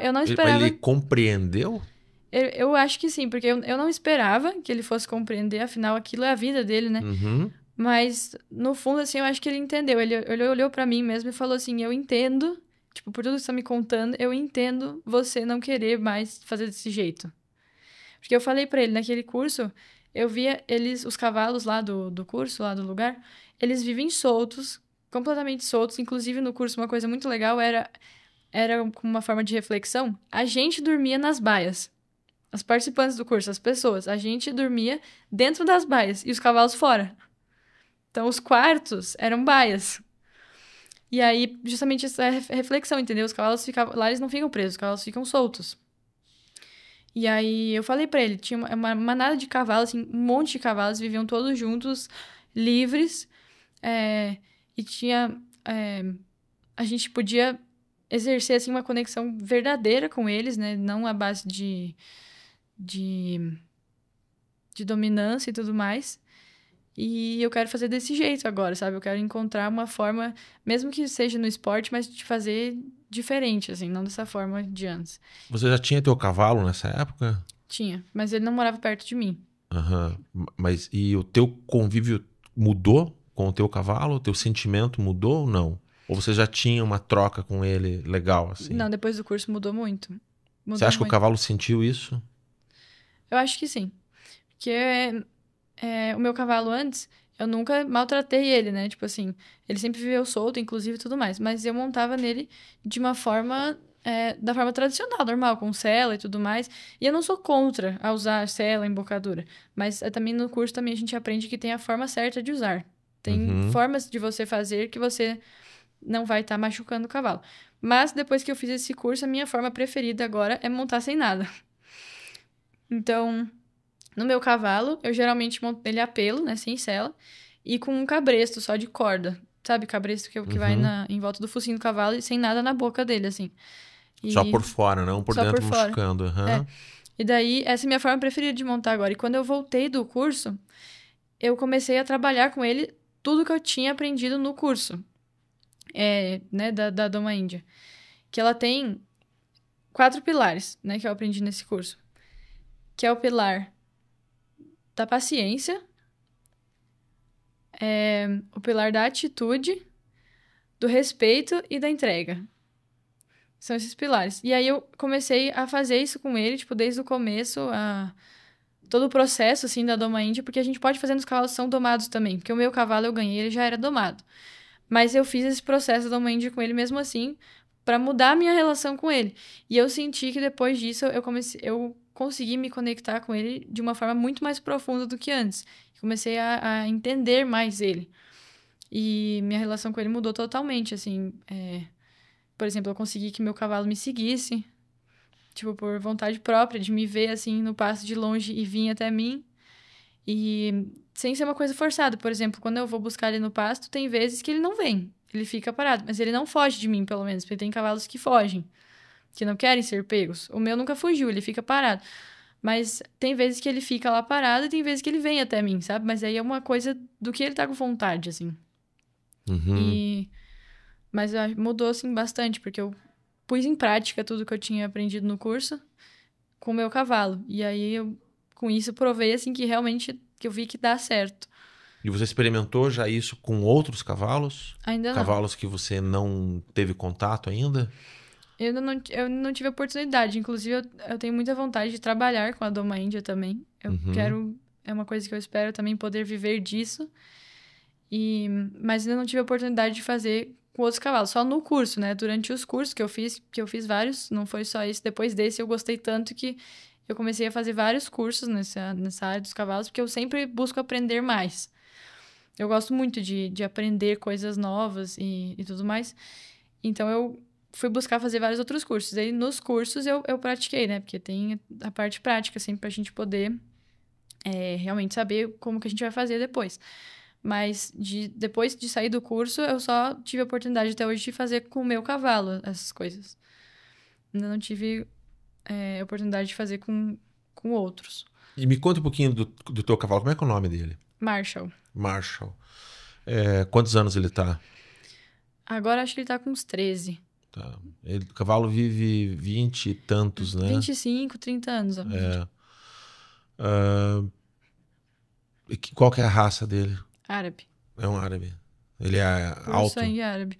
Eu não esperava... Ele compreendeu? Eu acho que sim, porque eu não esperava que ele fosse compreender, afinal aquilo é a vida dele, né? Uhum. Mas, no fundo, assim, eu acho que ele entendeu. Ele olhou pra mim mesmo e falou assim, eu entendo, tipo, por tudo que você tá me contando, eu entendo você não querer mais fazer desse jeito. Porque eu falei pra ele, naquele curso, eu via eles, os cavalos lá do curso, lá do lugar, eles vivem soltos, completamente soltos. Inclusive, no curso, uma coisa muito legal era como uma forma de reflexão, a gente dormia nas baias. As participantes do curso, as pessoas, a gente dormia dentro das baias e os cavalos fora. Então, os quartos eram baias. E aí, justamente essa reflexão, entendeu? Os cavalos ficavam... Lá eles não ficam presos, os cavalos ficam soltos. E aí, eu falei pra ele, tinha uma manada de cavalos, assim, um monte de cavalos, viviam todos juntos, livres. E tinha... a gente podia exercer, assim, uma conexão verdadeira com eles, né? Não à base de dominância e tudo mais. E eu quero fazer desse jeito agora, sabe? Eu quero encontrar uma forma, mesmo que seja no esporte, mas de fazer diferente, assim, não dessa forma de antes. Você já tinha teu cavalo nessa época? Tinha, mas ele não morava perto de mim. Aham. Mas e o teu convívio mudou com o teu cavalo? O teu sentimento mudou ou não? Ou você já tinha uma troca com ele legal, assim? Não, depois do curso mudou muito. Você acha que o cavalo sentiu isso? Eu acho que sim. Porque o meu cavalo antes, eu nunca maltratei ele, né? Tipo assim, ele sempre viveu solto, inclusive, e tudo mais. Mas eu montava nele de uma forma... da forma tradicional, normal, com sela e tudo mais. E eu não sou contra a usar sela, embocadura. Mas também no curso também a gente aprende que tem a forma certa de usar. Tem formas de você fazer que você não vai estar machucando o cavalo. Mas depois que eu fiz esse curso, a minha forma preferida agora é montar sem nada. Então, no meu cavalo, eu geralmente monto ele a pelo, né, sem sela, e com um cabresto só de corda. Sabe, cabresto que vai em volta do focinho do cavalo e sem nada na boca dele, assim. Só por fora, não por dentro machucando. E daí, essa é a minha forma preferida de montar agora. E quando eu voltei do curso, eu comecei a trabalhar com ele tudo que eu tinha aprendido no curso. Né, da Doma Índia. Que ela tem 4 pilares, né, que eu aprendi nesse curso. Que é o pilar da paciência, o pilar da atitude, do respeito e da entrega. São esses pilares. E aí eu comecei a fazer isso com ele, tipo, desde o começo, todo o processo, assim, da Doma Índia, porque a gente pode fazer nos cavalos que são domados também. Porque o meu cavalo eu ganhei, ele já era domado. Mas eu fiz esse processo da Doma Índia com ele mesmo assim, pra mudar a minha relação com ele. E eu senti que depois disso eu consegui me conectar com ele de uma forma muito mais profunda do que antes. Comecei a entender mais ele. E minha relação com ele mudou totalmente, assim. Por exemplo, eu consegui que meu cavalo me seguisse, tipo, por vontade própria, de me ver, assim, no passo de longe e vir até mim. E sem ser uma coisa forçada. Por exemplo, quando eu vou buscar ele no pasto, tem vezes que ele não vem. Ele fica parado. Mas ele não foge de mim, pelo menos. Porque tem cavalos que fogem, que não querem ser pegos. O meu nunca fugiu, ele fica parado. Mas tem vezes que ele fica lá parado e tem vezes que ele vem até mim, sabe? Mas aí é uma coisa do que ele tá com vontade, assim. Mas mudou, assim, bastante, porque eu pus em prática tudo que eu tinha aprendido no curso com o meu cavalo. E aí, com isso, provei, assim, que realmente que eu vi que dá certo. E você experimentou já isso com outros cavalos? Ainda não. Cavalos que você não teve contato ainda? Eu não tive oportunidade. Inclusive, eu tenho muita vontade de trabalhar com a Doma Índia também. Eu quero... É uma coisa que eu espero também poder viver disso. Mas ainda não tive a oportunidade de fazer com outros cavalos. Só no curso, né? Durante os cursos que eu fiz vários. Não foi só isso. Depois desse, eu gostei tanto que eu comecei a fazer vários cursos nessa área dos cavalos. Porque eu sempre busco aprender mais. Eu gosto muito de aprender coisas novas e tudo mais. Então, eu fui buscar fazer vários outros cursos. Aí, nos cursos, eu pratiquei, né? Porque tem a parte prática, assim, pra gente poder realmente saber como que a gente vai fazer depois. Mas, depois de sair do curso, eu só tive a oportunidade até hoje de fazer com o meu cavalo essas coisas. Ainda não tive oportunidade de fazer com outros. E me conta um pouquinho do teu cavalo. Como é que é o nome dele? Marshall. Marshall. Quantos anos ele tá? Agora, acho que ele tá com uns 13. Tá. O cavalo vive 20 e tantos, né? 25, 30 anos. Qual que é a raça dele? Árabe. É um árabe. Ele é Puro alto. sangue árabe.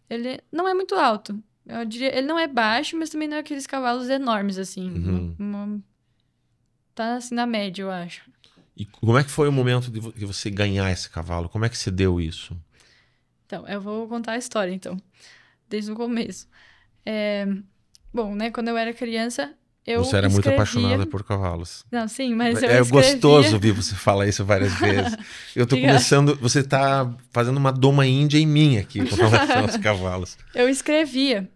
Ele não é muito alto. Eu diria, ele não é baixo, mas também não é aqueles cavalos enormes, assim. Tá assim na média, eu acho. E como é que foi o momento de você ganhar esse cavalo? Como é que se deu isso? Então, eu vou contar a história, então. Desde o começo. Bom, né, quando eu era criança, eu Você era muito escrevia... apaixonada por cavalos. Não, sim, mas eu É escrevia... gostoso ouvir você falar isso várias vezes. Eu tô Obrigada. começando... Você tá fazendo uma doma índia em mim aqui com relação aos cavalos. Eu escrevia.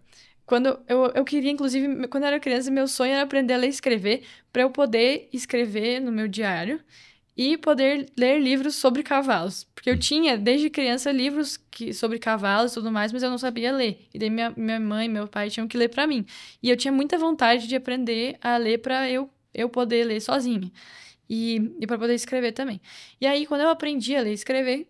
Quando eu queria, inclusive, quando eu era criança, meu sonho era aprender a ler e escrever para eu poder escrever no meu diário e poder ler livros sobre cavalos. Porque eu tinha, desde criança, livros sobre cavalos e tudo mais, mas eu não sabia ler. E daí minha mãe e meu pai tinham que ler para mim. E eu tinha muita vontade de aprender a ler para eu poder ler sozinha. E para poder escrever também. E aí, quando eu aprendi a ler e escrever,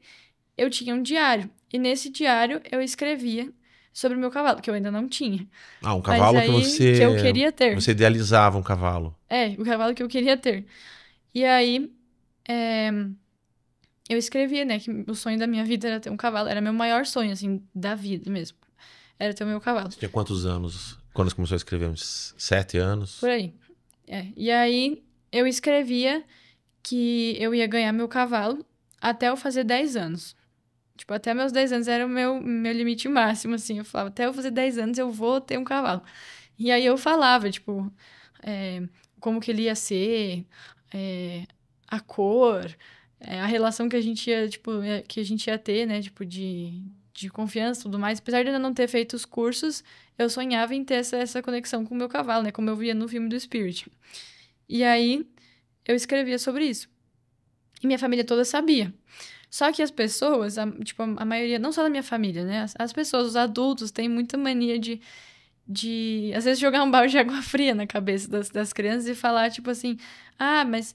eu tinha um diário. E nesse diário, eu escrevia sobre o meu cavalo, que eu ainda não tinha. Um cavalo que eu queria ter. Você idealizava um cavalo. O cavalo que eu queria ter. E aí, eu escrevia, né, que o sonho da minha vida era ter um cavalo. Era meu maior sonho, assim, da vida mesmo. Era ter o meu cavalo. Você tinha quantos anos quando você começou a escrever? Uns 7 anos? Por aí. E aí, eu escrevia que eu ia ganhar meu cavalo até eu fazer 10 anos. Tipo, até meus 10 anos era o meu limite máximo, assim. Eu falava, até eu fazer 10 anos eu vou ter um cavalo. E aí eu falava, tipo, como que ele ia ser, a cor, a relação que a gente ia, tipo, que a gente ia ter, né? Tipo, de confiança e tudo mais. Apesar de eu ainda não ter feito os cursos, eu sonhava em ter essa conexão com o meu cavalo, né? Como eu via no filme do Spirit. E aí, eu escrevia sobre isso. E minha família toda sabia. Só que as pessoas, a maioria, não só da minha família, né? As pessoas, os adultos, têm muita mania de às vezes, jogar um balde de água fria na cabeça das crianças e falar, tipo assim, mas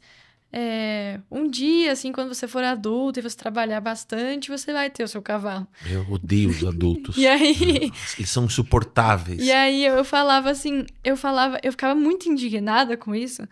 um dia, assim, quando você for adulto e você trabalhar bastante, você vai ter o seu cavalo. Eu odeio os adultos. E aí... Eles são insuportáveis. E aí eu falava assim, eu ficava muito indignada com isso.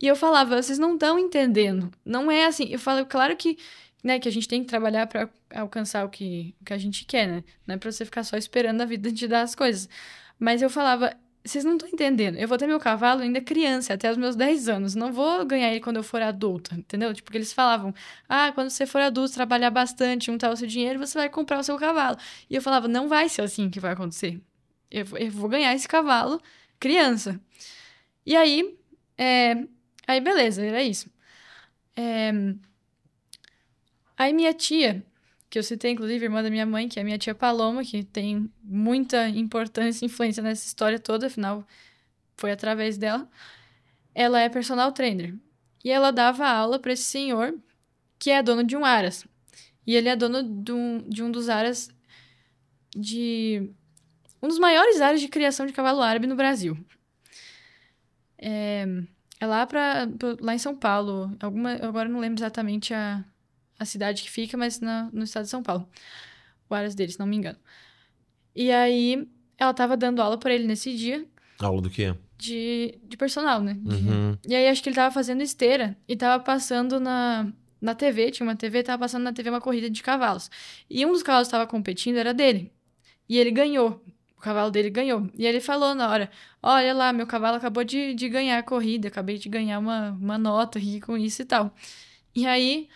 E eu falava, vocês não estão entendendo. Não é assim. Eu falo, claro que, né, que a gente tem que trabalhar para alcançar o que a gente quer, né? Não é pra você ficar só esperando a vida te dar as coisas. Mas eu falava, vocês não estão entendendo. Eu vou ter meu cavalo ainda criança, até os meus 10 anos. Não vou ganhar ele quando eu for adulta, entendeu? Tipo, porque eles falavam, quando você for adulto, trabalhar bastante, juntar o seu dinheiro, você vai comprar o seu cavalo. E eu falava, não vai ser assim que vai acontecer. Eu vou ganhar esse cavalo criança. E aí, aí beleza, era isso. Aí minha tia, que eu citei, inclusive, irmã da minha mãe, que é a minha tia Paloma, que tem muita importância e influência nessa história toda, afinal, foi através dela. Ela é personal trainer. E ela dava aula para esse senhor, que é dono de um aras. E ele é dono de um dos aras um dos maiores aras de criação de cavalo árabe no Brasil. É lá em São Paulo. Agora eu não lembro exatamente a cidade que fica, mas no estado de São Paulo. O aras dele, se não me engano. E aí, ela tava dando aula pra ele nesse dia. Aula do quê? De personal, né? Uhum. E aí, acho que ele tava fazendo esteira e tava passando na TV, tinha uma TV, tava passando na TV uma corrida de cavalos. E um dos cavalos que tava competindo era dele. E ele ganhou. O cavalo dele ganhou. E ele falou na hora, olha lá, meu cavalo acabou de ganhar a corrida, acabei de ganhar uma nota aqui com isso e tal. E aí...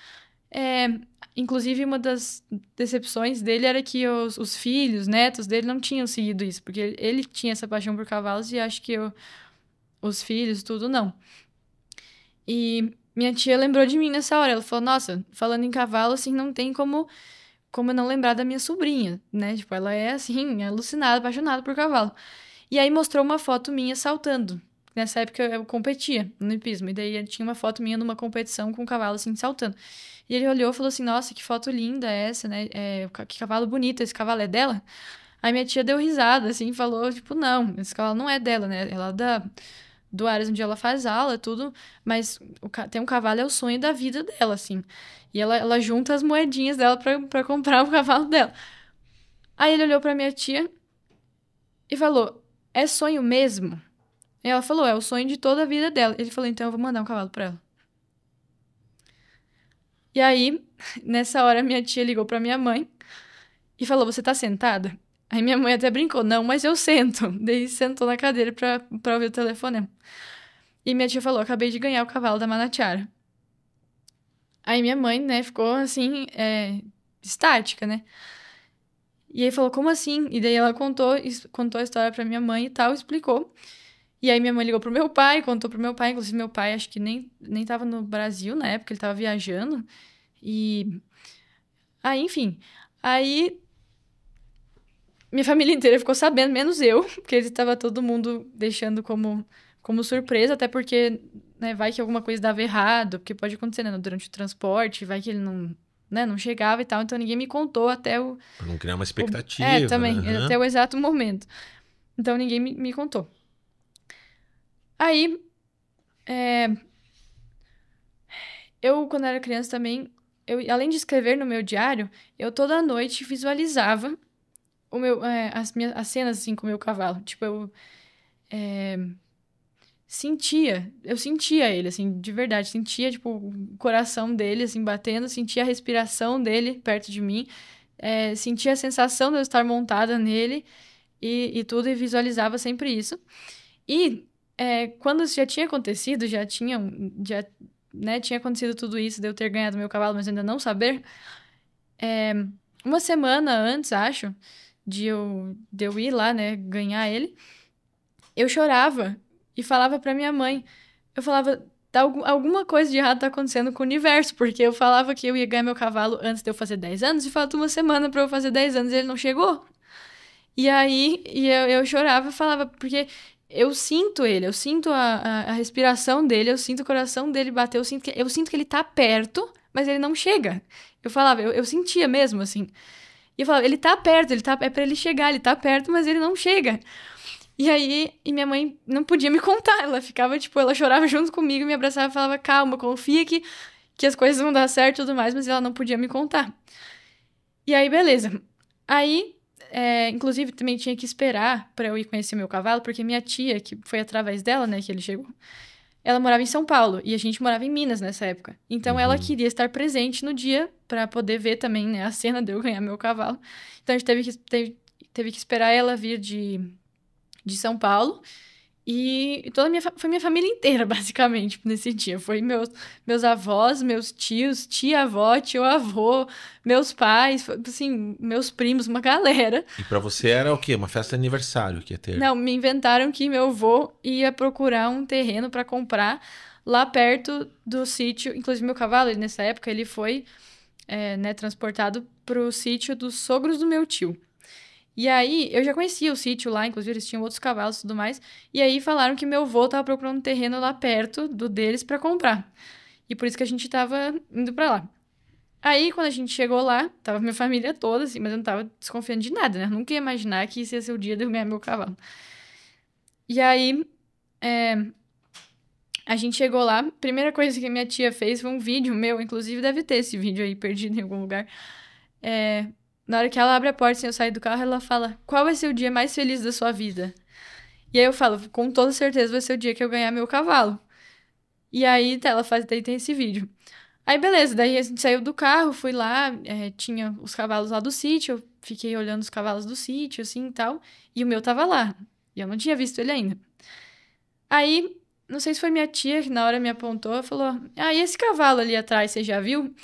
inclusive, uma das decepções dele era que os filhos, netos dele não tinham seguido isso, porque ele tinha essa paixão por cavalos e acho que os filhos, tudo, não. E minha tia lembrou de mim nessa hora. Ela falou, nossa, falando em cavalo, assim, não tem como eu não lembrar da minha sobrinha, né? Tipo, ela é, assim, alucinada, apaixonada por cavalo. E aí mostrou uma foto minha saltando. Nessa época eu competia no hipismo, e daí tinha uma foto minha numa competição com um cavalo, assim, saltando. E ele olhou e falou assim, nossa, que foto linda essa, né? Que cavalo bonito, esse cavalo é dela? Aí minha tia deu risada, assim, falou, tipo, não, esse cavalo não é dela, né? Ela é do Aras, onde ela faz aula, tudo, mas tem um cavalo, é o sonho da vida dela, assim. E ela junta as moedinhas dela pra comprar o cavalo dela. Aí ele olhou pra minha tia e falou, é sonho mesmo? E ela falou, é o sonho de toda a vida dela. Ele falou, então eu vou mandar um cavalo pra ela. E aí, nessa hora, minha tia ligou pra minha mãe e falou, você tá sentada? Aí minha mãe até brincou, não, mas eu sento. Daí sentou na cadeira pra ouvir o telefonema. E minha tia falou, acabei de ganhar o cavalo da Manatiara. Aí minha mãe, né, ficou assim, estática, né? E aí falou, como assim? E daí ela contou a história pra minha mãe e tal, explicou. E aí minha mãe ligou pro meu pai, contou pro meu pai, inclusive meu pai acho que nem tava no Brasil na época, ele tava viajando. E... Aí, enfim. Aí minha família inteira ficou sabendo, menos eu, porque ele tava todo mundo deixando como surpresa, até porque, né, vai que alguma coisa dava errado, porque pode acontecer, né, durante o transporte, vai que ele não chegava e tal, então ninguém me contou até o... Pra não criar uma expectativa. também, né? até o exato momento. Então ninguém me contou. Aí, eu, quando era criança também, além de escrever no meu diário, eu toda noite visualizava as cenas, assim, com o meu cavalo. Tipo, eu sentia ele, assim, de verdade. Sentia, tipo, o coração dele, assim, batendo. Sentia a respiração dele perto de mim. Sentia a sensação de eu estar montada nele e tudo, e visualizava sempre isso. E quando isso já tinha acontecido, né, tinha acontecido tudo isso, de eu ter ganhado meu cavalo, mas ainda não saber, uma semana antes, acho, de eu ir lá, né, ganhar ele, eu chorava e falava pra minha mãe, eu falava, alguma coisa de errado tá acontecendo com o universo, porque eu falava que eu ia ganhar meu cavalo antes de eu fazer 10 anos, e falta uma semana pra eu fazer 10 anos e ele não chegou. E aí, eu chorava e falava, porque eu sinto ele, eu sinto a respiração dele, eu sinto o coração dele bater, eu sinto que ele tá perto, mas ele não chega. Eu falava, eu sentia mesmo, assim. E eu falava, ele tá perto, é pra ele chegar, ele tá perto, mas ele não chega. E aí, minha mãe não podia me contar, ela ficava, tipo, ela chorava junto comigo, me abraçava e falava, calma, confia que as coisas vão dar certo e tudo mais, mas ela não podia me contar. E aí, beleza. Aí, inclusive, também tinha que esperar pra eu ir conhecer meu cavalo, porque minha tia, que foi através dela, né, que ele chegou, ela morava em São Paulo, e a gente morava em Minas nessa época. Então, ela queria estar presente no dia pra poder ver também, né, a cena de eu ganhar meu cavalo. Então, a gente teve que esperar ela vir de São Paulo, e foi minha família inteira, basicamente, nesse dia. Foi meus avós, meus tios, tia-avó, tio-avô, meus pais, assim, meus primos, uma galera. E pra você era o quê? Uma festa de aniversário que ia ter? Não, me inventaram que meu avô ia procurar um terreno pra comprar lá perto do sítio. Inclusive, meu cavalo, nessa época, ele foi né, transportado pro sítio dos sogros do meu tio. E aí, eu já conhecia o sítio lá, inclusive eles tinham outros cavalos e tudo mais. E aí falaram que meu avô tava procurando um terreno lá perto do deles pra comprar. E por isso que a gente tava indo pra lá. Aí, quando a gente chegou lá, tava minha família toda, assim, mas eu não tava desconfiando de nada, né? Eu nunca ia imaginar que isso ia ser o dia de eu ganhar meu cavalo. E aí, a gente chegou lá, a primeira coisa que a minha tia fez foi um vídeo meu, inclusive deve ter esse vídeo aí perdido em algum lugar. Na hora que ela abre a porta, assim, eu saio do carro, ela fala, qual vai ser o dia mais feliz da sua vida? E aí eu falo, com toda certeza vai ser o dia que eu ganhar meu cavalo. E aí daí tem esse vídeo. Aí beleza, daí a gente saiu do carro, fui lá, tinha os cavalos lá do sítio, eu fiquei olhando os cavalos do sítio, assim, e tal, e o meu tava lá, e eu não tinha visto ele ainda. Aí, não sei se foi minha tia que na hora me apontou, falou, e esse cavalo ali atrás, você já viu?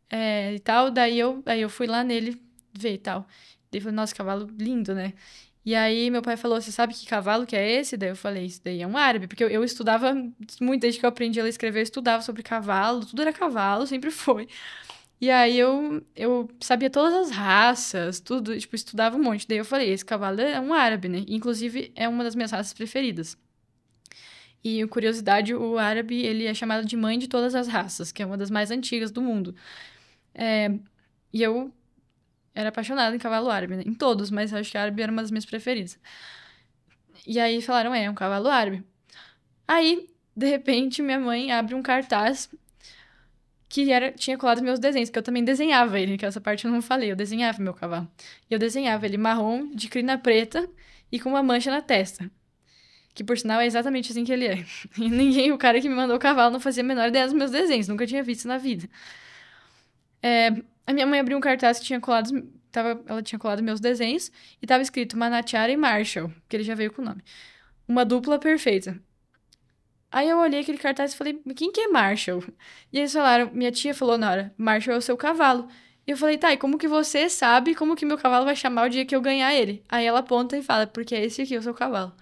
E tal, daí eu fui lá nele ver e tal. Daí eu falei, nossa, cavalo lindo, né? E aí meu pai falou, você sabe que cavalo que é esse? Daí eu falei, isso daí é um árabe, porque eu estudava muito, desde que eu aprendi a ler e escrever, eu estudava sobre cavalo, tudo era cavalo, sempre foi. E aí eu sabia todas as raças, tudo, tipo, estudava um monte. Daí eu falei, esse cavalo é um árabe, né? Inclusive, é uma das minhas raças preferidas. E, curiosidade, o árabe, ele é chamado de mãe de todas as raças, que é uma das mais antigas do mundo. E eu era apaixonada em cavalo árabe, né? Em todos, mas acho que árabe era uma das minhas preferidas. E aí falaram, é um cavalo árabe. Aí, de repente, minha mãe abre um cartaz que tinha colado meus desenhos, que eu também desenhava ele, que essa parte eu não falei, eu desenhava meu cavalo. E eu desenhava ele marrom, de crina preta e com uma mancha na testa. Que, por sinal, é exatamente assim que ele é. E o cara que me mandou o cavalo não fazia a menor ideia dos meus desenhos, nunca tinha visto na vida. A minha mãe abriu um cartaz que tinha colado... ela tinha colado meus desenhos e tava escrito Manatiara e Marshall, que ele já veio com o nome. Uma dupla perfeita. Aí eu olhei aquele cartaz e falei, quem que é Marshall? E eles falaram, minha tia falou na hora, Marshall é o seu cavalo. E eu falei, tá, e como que você sabe como que meu cavalo vai chamar o dia que eu ganhar ele? Aí ela aponta e fala, porque é esse aqui, o seu cavalo.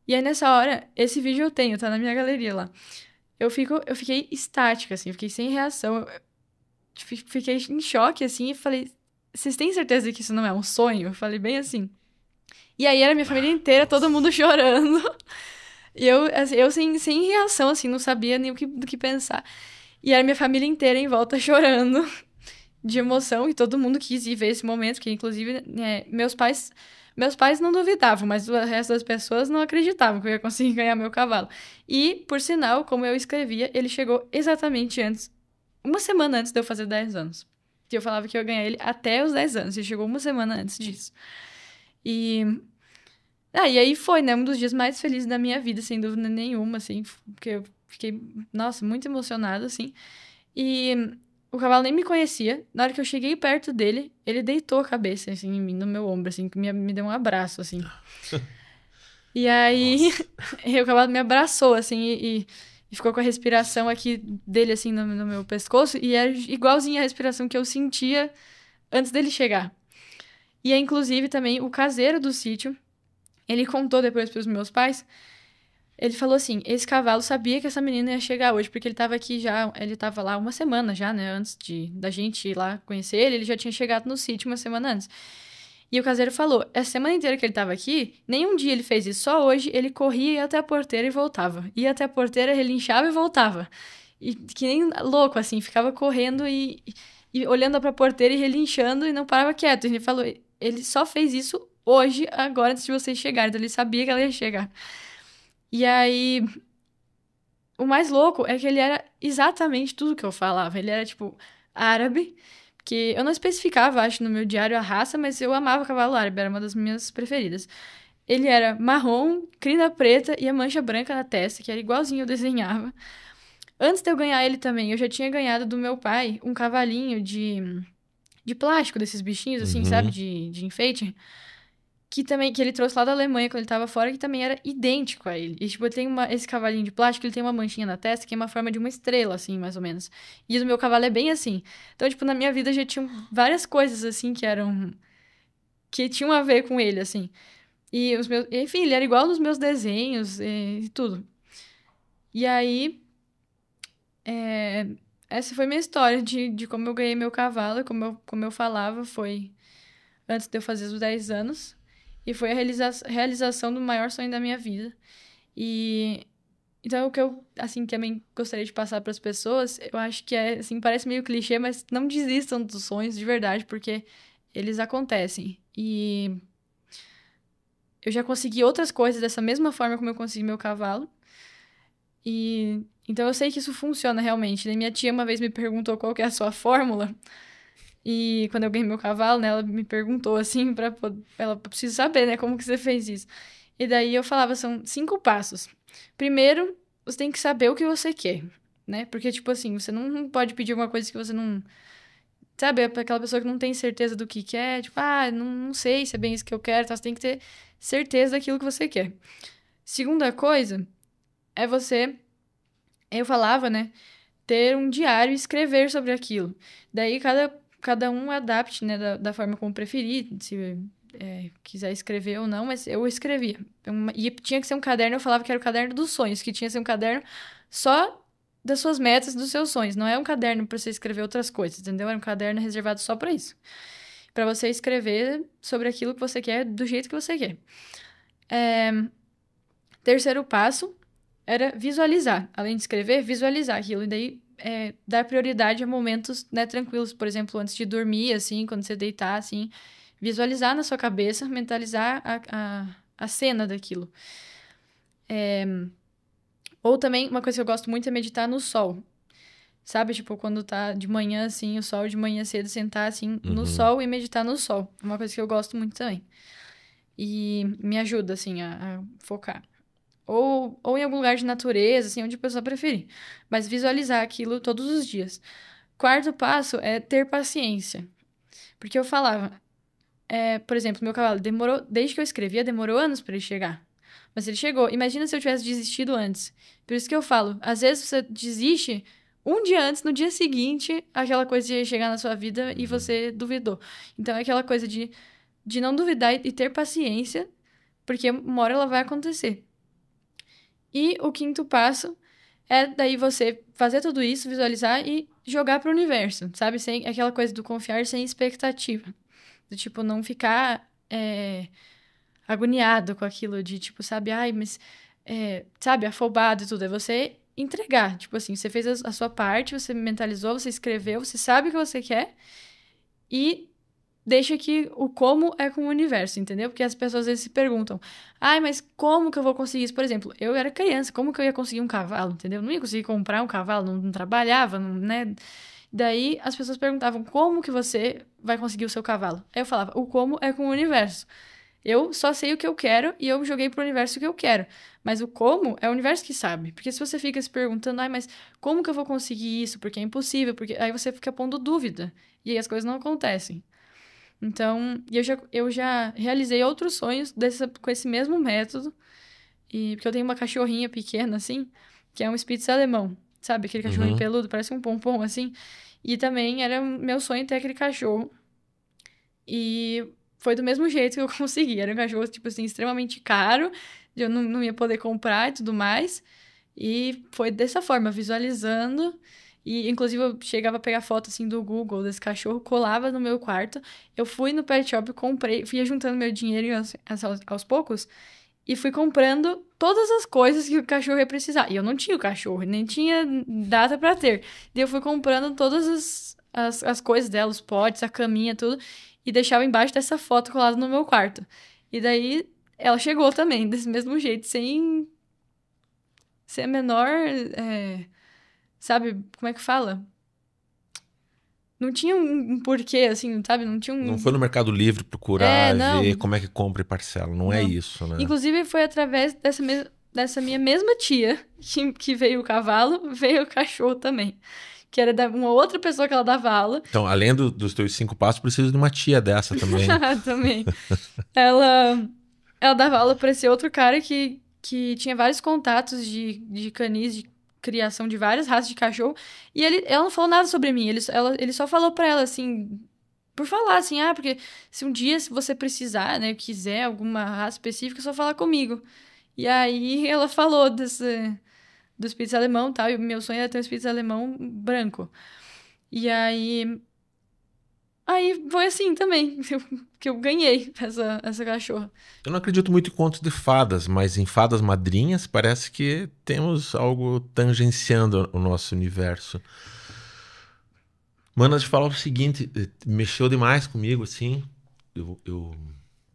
E aí nessa hora, esse vídeo eu tenho, tá na minha galeria lá. Eu fiquei estática, assim, eu fiquei sem reação. Eu fiquei em choque, assim, e falei, vocês têm certeza que isso não é um sonho? Eu falei bem assim. E aí era minha família inteira, todo mundo chorando. E eu sem reação, assim, não sabia nem do que pensar. E era minha família inteira em volta chorando de emoção. E todo mundo quis ir ver esse momento, que inclusive meus pais não duvidavam, mas o resto das pessoas não acreditavam que eu ia conseguir ganhar meu cavalo. E, por sinal, como eu escrevia, ele chegou exatamente uma semana antes de eu fazer 10 anos. Que eu falava que eu ia ganhar ele até os 10 anos. E chegou uma semana antes disso. E aí foi, né? Um dos dias mais felizes da minha vida, sem dúvida nenhuma, assim. Porque eu fiquei, nossa, muito emocionada, assim. E o cavalo nem me conhecia. Na hora que eu cheguei perto dele, ele deitou a cabeça, assim, em mim, no meu ombro, assim. Me deu um abraço, assim. E aí, o cavalo me abraçou, assim, e ficou com a respiração aqui dele, assim, no meu pescoço. E era igualzinha a respiração que eu sentia antes dele chegar. E, inclusive, também, o caseiro do sítio, ele contou depois pros meus pais, ele falou assim, esse cavalo sabia que essa menina ia chegar hoje, porque ele tava aqui já, ele tava lá uma semana já, né, antes da gente ir lá conhecer ele já tinha chegado no sítio uma semana antes. E o caseiro falou, essa semana inteira que ele tava aqui, nenhum dia ele fez isso, só hoje ele corria, ia até a porteira e voltava. Ia até a porteira, relinchava e voltava. E que nem louco, assim, ficava correndo e olhando pra porteira e relinchando e não parava quieto. Ele falou, ele só fez isso hoje, agora, antes de vocês chegarem. Então, ele sabia que ela ia chegar. E aí, o mais louco é que ele era exatamente tudo que eu falava. Ele era, tipo, árabe, que eu não especificava, acho, no meu diário a raça, mas eu amava o cavalo árabe, era uma das minhas preferidas. Ele era marrom, crina preta e a mancha branca na testa, que era igualzinho eu desenhava. Antes de eu ganhar ele também, eu já tinha ganhado do meu pai um cavalinho de plástico, desses bichinhos, assim, sabe? De enfeite. Que ele trouxe lá da Alemanha quando ele tava fora, que também era idêntico a ele. E, tipo, esse cavalinho de plástico, ele tem uma manchinha na testa que é uma forma de uma estrela, assim, mais ou menos. E o do meu cavalo é bem assim. Então, tipo, na minha vida já tinham várias coisas, assim, que tinham a ver com ele, assim. E enfim, ele era igual nos meus desenhos e tudo. E aí, essa foi minha história de como eu ganhei meu cavalo, como eu falava, foi antes de eu fazer os 10 anos. E foi a realização do maior sonho da minha vida. E então o que eu, assim, também gostaria de passar para as pessoas, eu acho que assim, parece meio clichê, mas não desistam dos sonhos de verdade, porque eles acontecem. E eu já consegui outras coisas dessa mesma forma como eu consegui meu cavalo. E então eu sei que isso funciona realmente. E minha tia uma vez me perguntou qual que é a sua fórmula. E quando eu ganhei meu cavalo, né, ela me perguntou assim, ela precisa saber, né, como que você fez isso. E daí eu falava, são 5 passos. Primeiro, você tem que saber o que você quer, né? Porque, tipo assim, você não pode pedir alguma coisa que você não... Sabe, aquela pessoa que não tem certeza do que quer, tipo, não sei se é bem isso que eu quero, então você tem que ter certeza daquilo que você quer. Segunda coisa é eu falava, né, ter um diário e escrever sobre aquilo. Daí cada um adapte, né, da forma como preferir, se quiser escrever ou não, mas eu escrevia. E tinha que ser um caderno, eu falava que era o caderno dos sonhos, que tinha que ser um caderno só das suas metas, dos seus sonhos. Não é um caderno para você escrever outras coisas, entendeu? Era um caderno reservado só para isso. Para você escrever sobre aquilo que você quer, do jeito que você quer. Terceiro passo era visualizar. Além de escrever, visualizar aquilo. E daí dar prioridade a momentos, né, tranquilos. Por exemplo, antes de dormir, assim, quando você deitar, assim, visualizar na sua cabeça, mentalizar a cena daquilo. Ou também, uma coisa que eu gosto muito é meditar no sol. Sabe, tipo, quando tá de manhã, assim, o sol de manhã cedo, sentar, assim, no sol e meditar no sol. É uma coisa que eu gosto muito também. E me ajuda, assim, a focar. Ou em algum lugar de natureza, assim, onde a pessoa preferir. Mas visualizar aquilo todos os dias. quarto passo é ter paciência. Porque eu falava, por exemplo, meu cavalo demorou, desde que eu escrevia, demorou anos para ele chegar. Mas ele chegou. Imagina se eu tivesse desistido antes. Por isso que eu falo, às vezes você desiste um dia antes, no dia seguinte, aquela coisa ia chegar na sua vida e você duvidou. Então é aquela coisa de não duvidar e ter paciência, porque uma hora ela vai acontecer. E o quinto passo é daí você fazer tudo isso, visualizar e jogar para o universo, sabe? Sem aquela coisa do confiar sem expectativa. Do tipo, não ficar agoniado com aquilo de tipo, sabe? Ai, mas, sabe? Afobado e tudo. É você entregar. Tipo assim, você fez a sua parte, você mentalizou, você escreveu, você sabe o que você quer e deixa que o como é com o universo, entendeu? Porque as pessoas às vezes se perguntam, ai, mas como que eu vou conseguir isso? Por exemplo, eu era criança, como que eu ia conseguir um cavalo, entendeu? Não ia conseguir comprar um cavalo, não trabalhava, não, né? Daí as pessoas perguntavam, como que você vai conseguir o seu cavalo? Aí eu falava, o como é com o universo. Eu só sei o que eu quero e eu joguei pro universo o que eu quero. Mas o como é o universo que sabe. Porque se você fica se perguntando, ai, mas como que eu vou conseguir isso? Porque é impossível, porque aí você fica pondo dúvida. E aí as coisas não acontecem. Então, eu já realizei outros sonhos com esse mesmo método. Porque eu tenho uma cachorrinha pequena, assim, que é um Spitz alemão. Sabe? Aquele cachorrinho peludo, parece um pompom, assim. E também era meu sonho ter aquele cachorro. E foi do mesmo jeito que eu consegui. Era um cachorro, tipo assim, extremamente caro. Eu não ia poder comprar e tudo mais. E foi dessa forma, visualizando. E, inclusive, eu chegava a pegar foto, assim, do Google desse cachorro, colava no meu quarto. Eu fui no pet shop, comprei, fui juntando meu dinheiro aos poucos e fui comprando todas as coisas que o cachorro ia precisar. E eu não tinha o cachorro, nem tinha data pra ter. E eu fui comprando todas as coisas dela, os potes, a caminha, tudo, e deixava embaixo dessa foto colada no meu quarto. E daí, ela chegou também, desse mesmo jeito, sem a menor... sabe, como é que fala? Não tinha um porquê, assim, sabe? Não tinha um... Não foi no Mercado Livre procurar, não. ver como é que compra e parcela. Não é isso, né? Inclusive, foi através dessa minha mesma tia que veio o cavalo, veio o cachorro também. Que era uma outra pessoa que ela dava aula. Então, além dos teus 5 passos, preciso de uma tia dessa também. Também. Ela dava aula para esse outro cara que tinha vários contatos de canis, de criação de várias raças de cachorro. E ela não falou nada sobre mim. Ele só falou pra ela, assim... Por falar, assim, porque se um dia se você precisar, né, quiser alguma raça específica, é só falar comigo. E aí ela falou do Spitz alemão e tal. E o meu sonho era ter um Spitz alemão branco. E aí foi assim também, que eu ganhei essa cachorra. Eu não acredito muito em contos de fadas, mas em fadas madrinhas parece que temos algo tangenciando o nosso universo. Mano, deixa eu falar o seguinte, mexeu demais comigo, assim, eu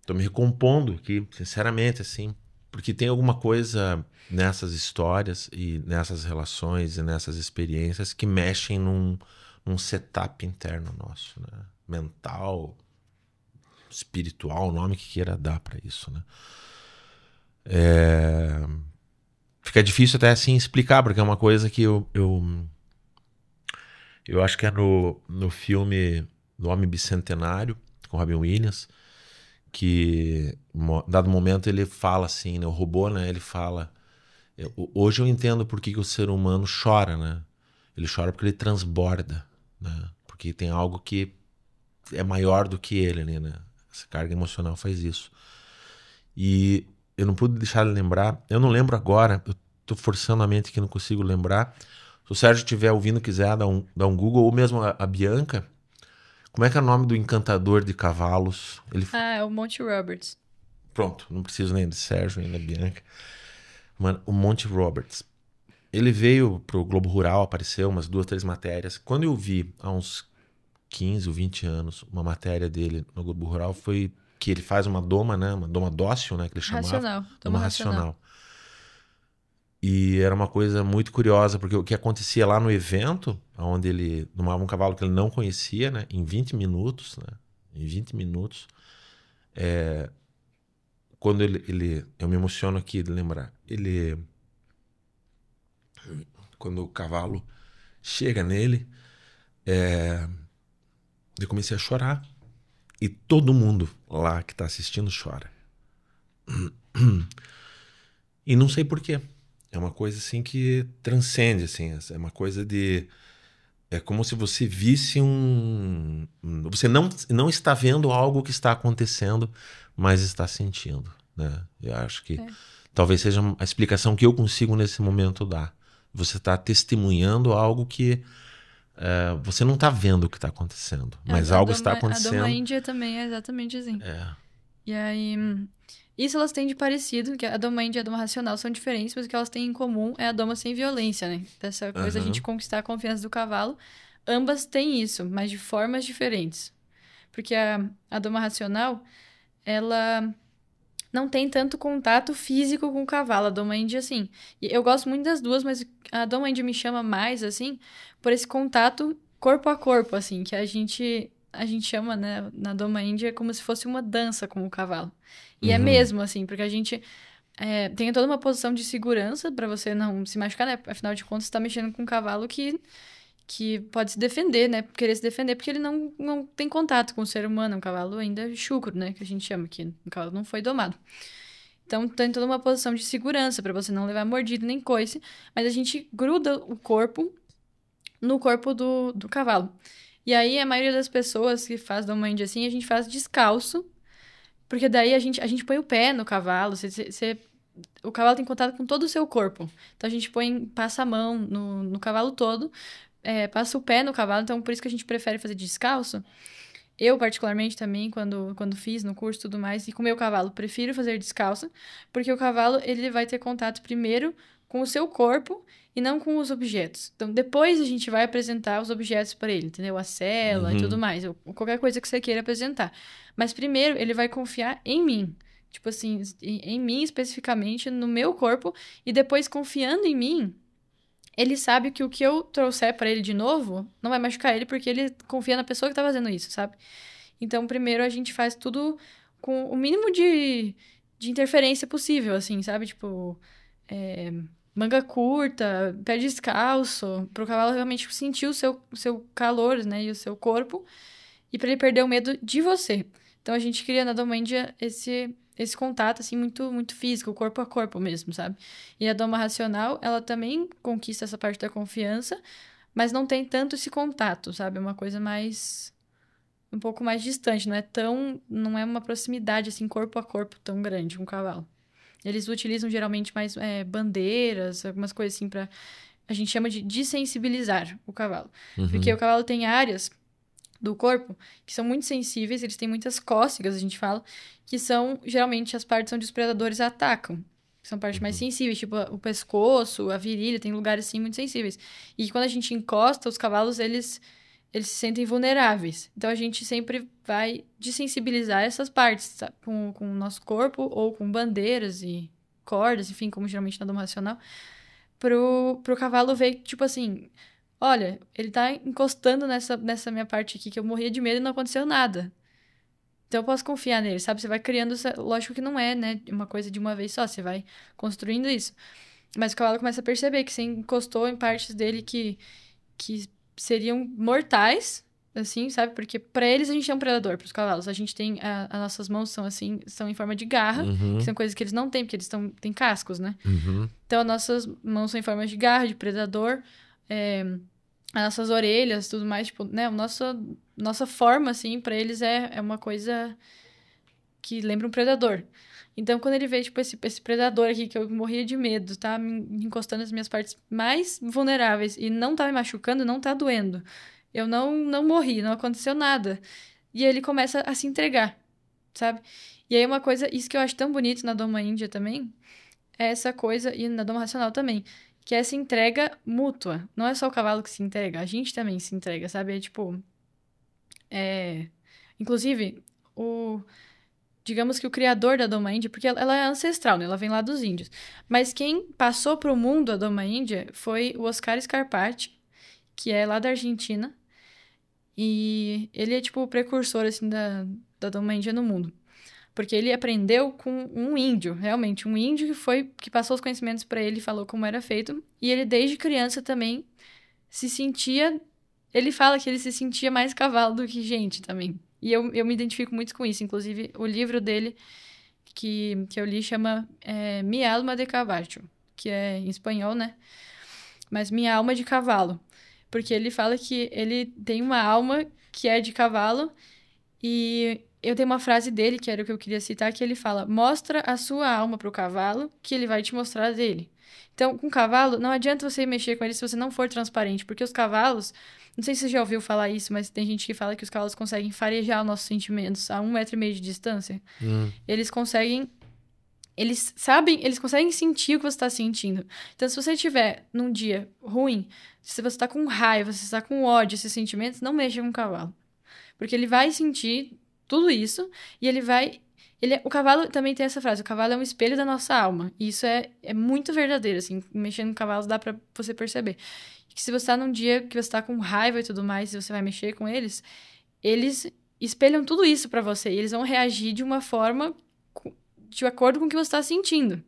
tô me recompondo aqui, sinceramente, assim, porque tem alguma coisa nessas histórias e nessas relações e nessas experiências que mexem num setup interno nosso, né? Mental, espiritual, o nome que queira dar para isso, né? Fica difícil até assim explicar, porque é uma coisa que eu acho que é no filme do Homem Bicentenário, com Robin Williams, que em dado momento ele fala assim, né? O robô, né? Ele fala... Hoje eu entendo por que o ser humano chora, né? Ele chora porque ele transborda, né? Porque tem algo que é maior do que ele, né? Essa carga emocional faz isso. E eu não pude deixar de lembrar, eu não lembro agora, eu tô forçando a mente que não consigo lembrar. Se o Sérgio estiver ouvindo, quiser dar um Google, ou mesmo a Bianca, como é que é o nome do encantador de cavalos? É o Monty Roberts. Pronto, não preciso nem de Sérgio, nem da Bianca. Mano, o Monty Roberts. Ele veio pro Globo Rural, apareceu umas 2, 3 matérias. Quando eu vi, há uns 15 ou 20 anos, uma matéria dele no Globo Rural, foi que ele faz uma doma, né? Uma doma dócil, né? Que ele chamava. Doma racional. E era uma coisa muito curiosa, porque o que acontecia lá no evento, onde ele domava um cavalo que ele não conhecia, né? Em 20 minutos, né? Em 20 minutos. Quando eu me emociono aqui de lembrar. Quando o cavalo chega nele, Eu comecei a chorar. E todo mundo lá que está assistindo chora. E não sei por quê. É uma coisa assim que transcende, assim. É uma coisa de... É como se você visse um... Você não está vendo algo que está acontecendo, mas está sentindo, né? Eu acho que talvez seja a explicação que eu consigo nesse momento dar. Você está testemunhando algo que você não está vendo o que está acontecendo, mas algo está acontecendo. A Doma Índia também é exatamente assim. E aí... Isso elas têm de parecido, que a Doma Índia e a Doma Racional são diferentes, mas o que elas têm em comum é a Doma sem violência, né? Dessa coisa a gente conquistar a confiança do cavalo. Ambas têm isso, mas de formas diferentes. Porque a Doma Racional, ela não tem tanto contato físico com o cavalo. A Doma Índia, assim... E eu gosto muito das duas, mas a Doma Índia me chama mais, assim, por esse contato corpo a corpo, assim, que a gente chama, né, na Doma Índia como se fosse uma dança com o cavalo. E é mesmo, assim, porque a gente tem toda uma posição de segurança para você não se machucar, né? Afinal de contas, você tá mexendo com um cavalo que pode se defender, né? Querer se defender porque ele não tem contato com o ser humano. É um cavalo ainda chucro, né? Que a gente chama, que o cavalo não foi domado. Então, tem toda uma posição de segurança para você não levar mordida nem coice. Mas a gente gruda o corpo no corpo do cavalo. E aí, a maioria das pessoas que faz Doma Índia assim, a gente faz descalço. Porque daí a gente põe o pé no cavalo, o cavalo tem contato com todo o seu corpo. Então a gente passa a mão no cavalo todo, passa o pé no cavalo, então por isso que a gente prefere fazer descalço. Eu, particularmente, também, quando fiz no curso e tudo mais, e com o meu cavalo, prefiro fazer descalço, porque o cavalo ele vai ter contato primeiro com o seu corpo e não com os objetos. Então, depois a gente vai apresentar os objetos para ele, entendeu? A sela e tudo mais, ou qualquer coisa que você queira apresentar. Mas primeiro, ele vai confiar em mim. Tipo assim, em mim especificamente, no meu corpo. E depois, confiando em mim, ele sabe que o que eu trouxer para ele de novo não vai machucar ele, porque ele confia na pessoa que tá fazendo isso, sabe? Então, primeiro a gente faz tudo com o mínimo de interferência possível, assim, sabe? Tipo, manga curta, pé descalço, pro cavalo realmente sentir o seu calor, né? E o seu corpo. E para ele perder o medo de você. Então, a gente cria na Doma Índia esse contato, assim, muito, muito físico, corpo a corpo mesmo, sabe? E a Doma Racional, ela também conquista essa parte da confiança, mas não tem tanto esse contato, sabe? É uma coisa um pouco mais distante, não é uma proximidade, assim, corpo a corpo tão grande com o cavalo. Eles utilizam, geralmente, mais bandeiras, algumas coisas assim, a gente chama de desensibilizar o cavalo. Porque o cavalo tem áreas do corpo, que são muito sensíveis, eles têm muitas cócegas, a gente fala, que são, geralmente, as partes onde os predadores atacam, que são partes mais sensíveis, tipo o pescoço, a virilha, tem lugares, assim, muito sensíveis. E quando a gente encosta, os cavalos, eles se sentem vulneráveis. Então, a gente sempre vai desensibilizar essas partes, sabe? Com o nosso corpo, ou com bandeiras e cordas, enfim, como geralmente na Doma Racional, pro cavalo ver, tipo assim... Olha, ele tá encostando nessa minha parte aqui que eu morria de medo e não aconteceu nada. Então eu posso confiar nele, sabe? Você vai criando... Lógico que não é, né? Uma coisa de uma vez só, você vai construindo isso. Mas o cavalo começa a perceber que você encostou em partes dele que seriam mortais, assim, sabe? Porque pra eles a gente é um predador, pros cavalos. A gente tem... As nossas mãos são assim, são em forma de garra, que são coisas que eles não têm, porque eles têm cascos, né? Então as nossas mãos são em forma de garra, de predador... as nossas orelhas, tudo mais, tipo, né? Nossa forma, assim, pra eles é uma coisa que lembra um predador. Então, quando ele vê, tipo, esse predador aqui, que eu morria de medo, tá me encostando nas minhas partes mais vulneráveis e não tá me machucando, não tá doendo. Eu não morri, não aconteceu nada. E ele começa a se entregar, sabe? E aí, uma coisa, isso que eu acho tão bonito na Doma Índia também, é essa coisa, e na Doma Racional também, que é essa entrega mútua. Não é só o cavalo que se entrega, a gente também se entrega, sabe? É tipo... Inclusive, digamos que o criador da Doma Índia, porque ela é ancestral, né? Ela vem lá dos índios. Mas quem passou pro mundo a Doma Índia foi o Oscar Scarpati, que é lá da Argentina. E ele é tipo o precursor, assim, da Doma Índia no mundo. Porque ele aprendeu com um índio, realmente. Um índio que passou os conhecimentos para ele e falou como era feito. E ele, desde criança, também se sentia ele fala que ele se sentia mais cavalo do que gente também. E eu me identifico muito com isso. Inclusive, o livro dele que eu li chama Mi Alma de Cavallo, que é em espanhol, né? Mas Minha Alma de Cavalo. Porque ele fala que ele tem uma alma que é de cavalo. E eu tenho uma frase dele, que era o que eu queria citar, que ele fala: mostra a sua alma pro cavalo, que ele vai te mostrar a dele. Então, com cavalo, não adianta você mexer com ele se você não for transparente, porque os cavalos, não sei se você já ouviu falar isso, mas tem gente que fala que os cavalos conseguem farejar os nossos sentimentos a 1,5 metro de distância. Eles conseguem, eles sabem, eles conseguem sentir o que você está sentindo. Então, se você estiver num dia ruim, se você está com raiva, se você está com ódio, esses sentimentos, não mexa com o cavalo. Porque ele vai sentir tudo isso e ele vai... o cavalo também tem essa frase: o cavalo é um espelho da nossa alma. E isso é muito verdadeiro, assim. Mexendo com cavalos dá pra você perceber. Que se você tá num dia que você tá com raiva e tudo mais, e você vai mexer com eles, eles espelham tudo isso pra você. E eles vão reagir de uma forma de acordo com o que você tá sentindo.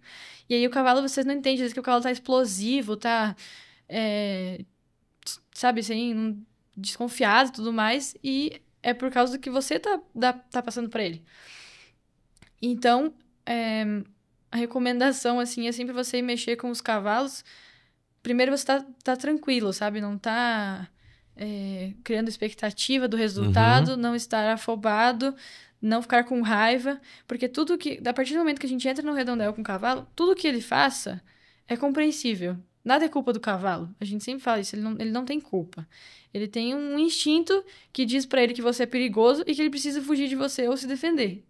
E aí o cavalo, vocês não entendem. Às vezes que o cavalo tá explosivo, tá... sabe, assim, desconfiado e tudo mais. E é por causa do que você tá passando pra ele. Então, a recomendação, assim, é sempre você mexer com os cavalos. Primeiro você tá tranquilo, sabe? Não tá criando expectativa do resultado, não estar afobado, não ficar com raiva. Porque tudo que... A partir do momento que a gente entra no redondel com o cavalo, tudo que ele faça é compreensível. Nada é culpa do cavalo. A gente sempre fala isso, ele não tem culpa. Ele tem um instinto que diz pra ele que você é perigoso e que ele precisa fugir de você ou se defender.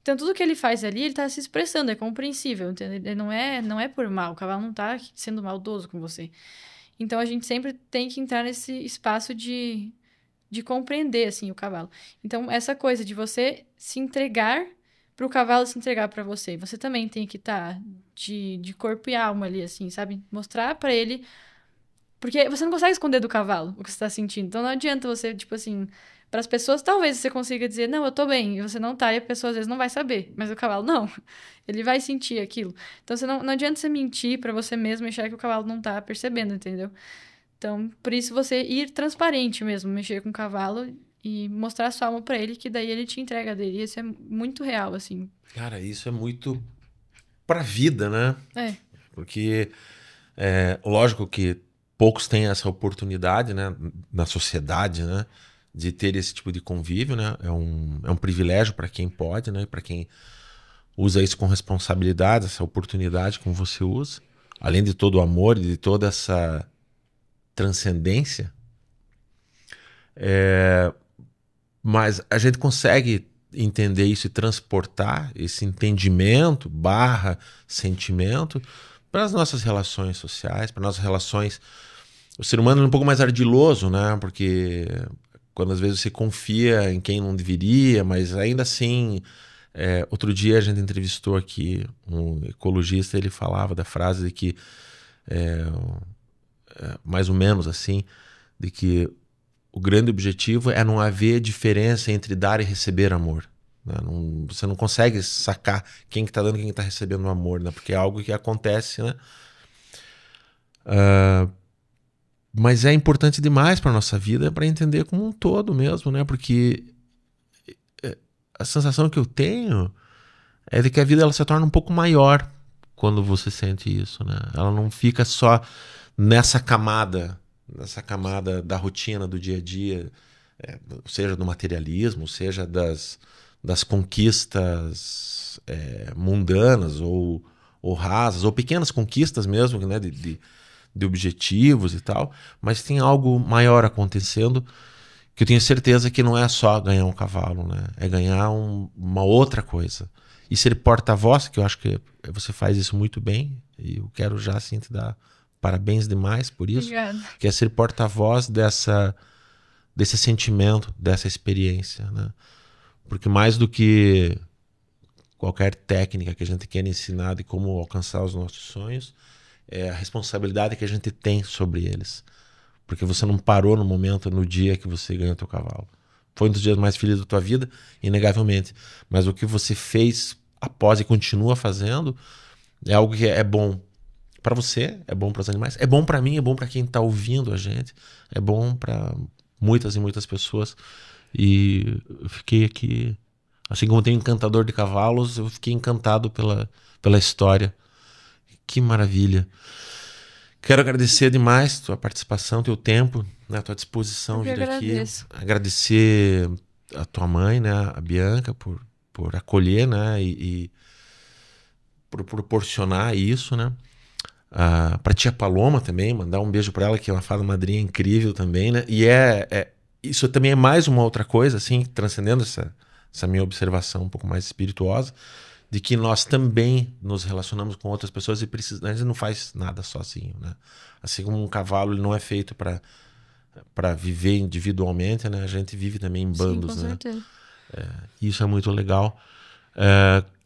Então, tudo que ele faz ali, ele tá se expressando, é compreensível, entendeu? Ele não é por mal, o cavalo não tá sendo maldoso com você. Então, a gente sempre tem que entrar nesse espaço de compreender, assim, o cavalo. Então, essa coisa de você se entregar pro cavalo se entregar pra você. Você também tem que estar de corpo e alma ali, assim, sabe? Mostrar pra ele... Porque você não consegue esconder do cavalo o que você tá sentindo. Então, não adianta você, tipo assim... Para as pessoas, talvez você consiga dizer, não, eu tô bem, e você não tá, e a pessoa às vezes não vai saber. Mas o cavalo, não. Ele vai sentir aquilo. Então, não adianta você mentir para você mesmo e achar que o cavalo não tá percebendo, entendeu? Então, por isso você ir transparente mesmo, mexer com o cavalo e mostrar a sua alma para ele, que daí ele te entrega dele. E isso é muito real, assim. Cara, isso é muito pra vida, né? Porque, lógico que poucos têm essa oportunidade, né? Na sociedade, né? De ter esse tipo de convívio, né? É um privilégio para quem pode, né? Para quem usa isso com responsabilidade, essa oportunidade como você usa, além de todo o amor e de toda essa transcendência. Mas a gente consegue entender isso e transportar esse entendimento / sentimento para as nossas relações sociais, para nossas relações... O ser humano é um pouco mais ardiloso, né? Porque... quando às vezes você confia em quem não deveria, mas ainda assim... outro dia a gente entrevistou aqui um ecologista, ele falava da frase de que, mais ou menos assim, de que o grande objetivo é não haver diferença entre dar e receber amor. Né? Você não consegue sacar quem que está dando e quem está recebendo amor, né? Porque é algo que acontece, né? Mas é importante demais para a nossa vida, para entender como um todo mesmo, né? Porque a sensação que eu tenho é de que a vida ela se torna um pouco maior quando você sente isso, né? Ela não fica só nessa camada da rotina, do dia a dia, seja do materialismo, seja das conquistas mundanas ou rasas, ou pequenas conquistas mesmo, né? De objetivos e tal, mas tem algo maior acontecendo que eu tenho certeza que não é só ganhar um cavalo, né? É ganhar uma outra coisa. E ser porta-voz, que eu acho que você faz isso muito bem, e eu quero já assim te dar parabéns demais por isso. Obrigada. Que é ser porta-voz desse sentimento, dessa experiência, né? Porque mais do que qualquer técnica que a gente quer ensinar de como alcançar os nossos sonhos, é a responsabilidade que a gente tem sobre eles. Porque você não parou no dia que você ganhou teu cavalo. Foi um dos dias mais felizes da tua vida, inegavelmente. Mas o que você fez após e continua fazendo é algo que é bom para você, é bom para os animais, é bom para mim, é bom para quem está ouvindo a gente, é bom para muitas e muitas pessoas. E eu fiquei aqui, assim como tem um encantador de cavalos, eu fiquei encantado pela história. Que maravilha. Quero agradecer demais tua participação, teu tempo, né, tua disposição de vir aqui. Agradeço. Agradecer a tua mãe, né, a Bianca, por acolher, né, e por proporcionar isso, né. Pra tia Paloma também, mandar um beijo pra ela, que é uma fada madrinha incrível também, né. E isso também é mais uma outra coisa, assim, transcendendo essa minha observação um pouco mais espirituosa, de que nós também nos relacionamos com outras pessoas e a gente não faz nada sozinho, né? Assim como um cavalo ele não é feito para viver individualmente, né? A gente vive também em bandos, Sim, com né? certeza. Isso é muito legal.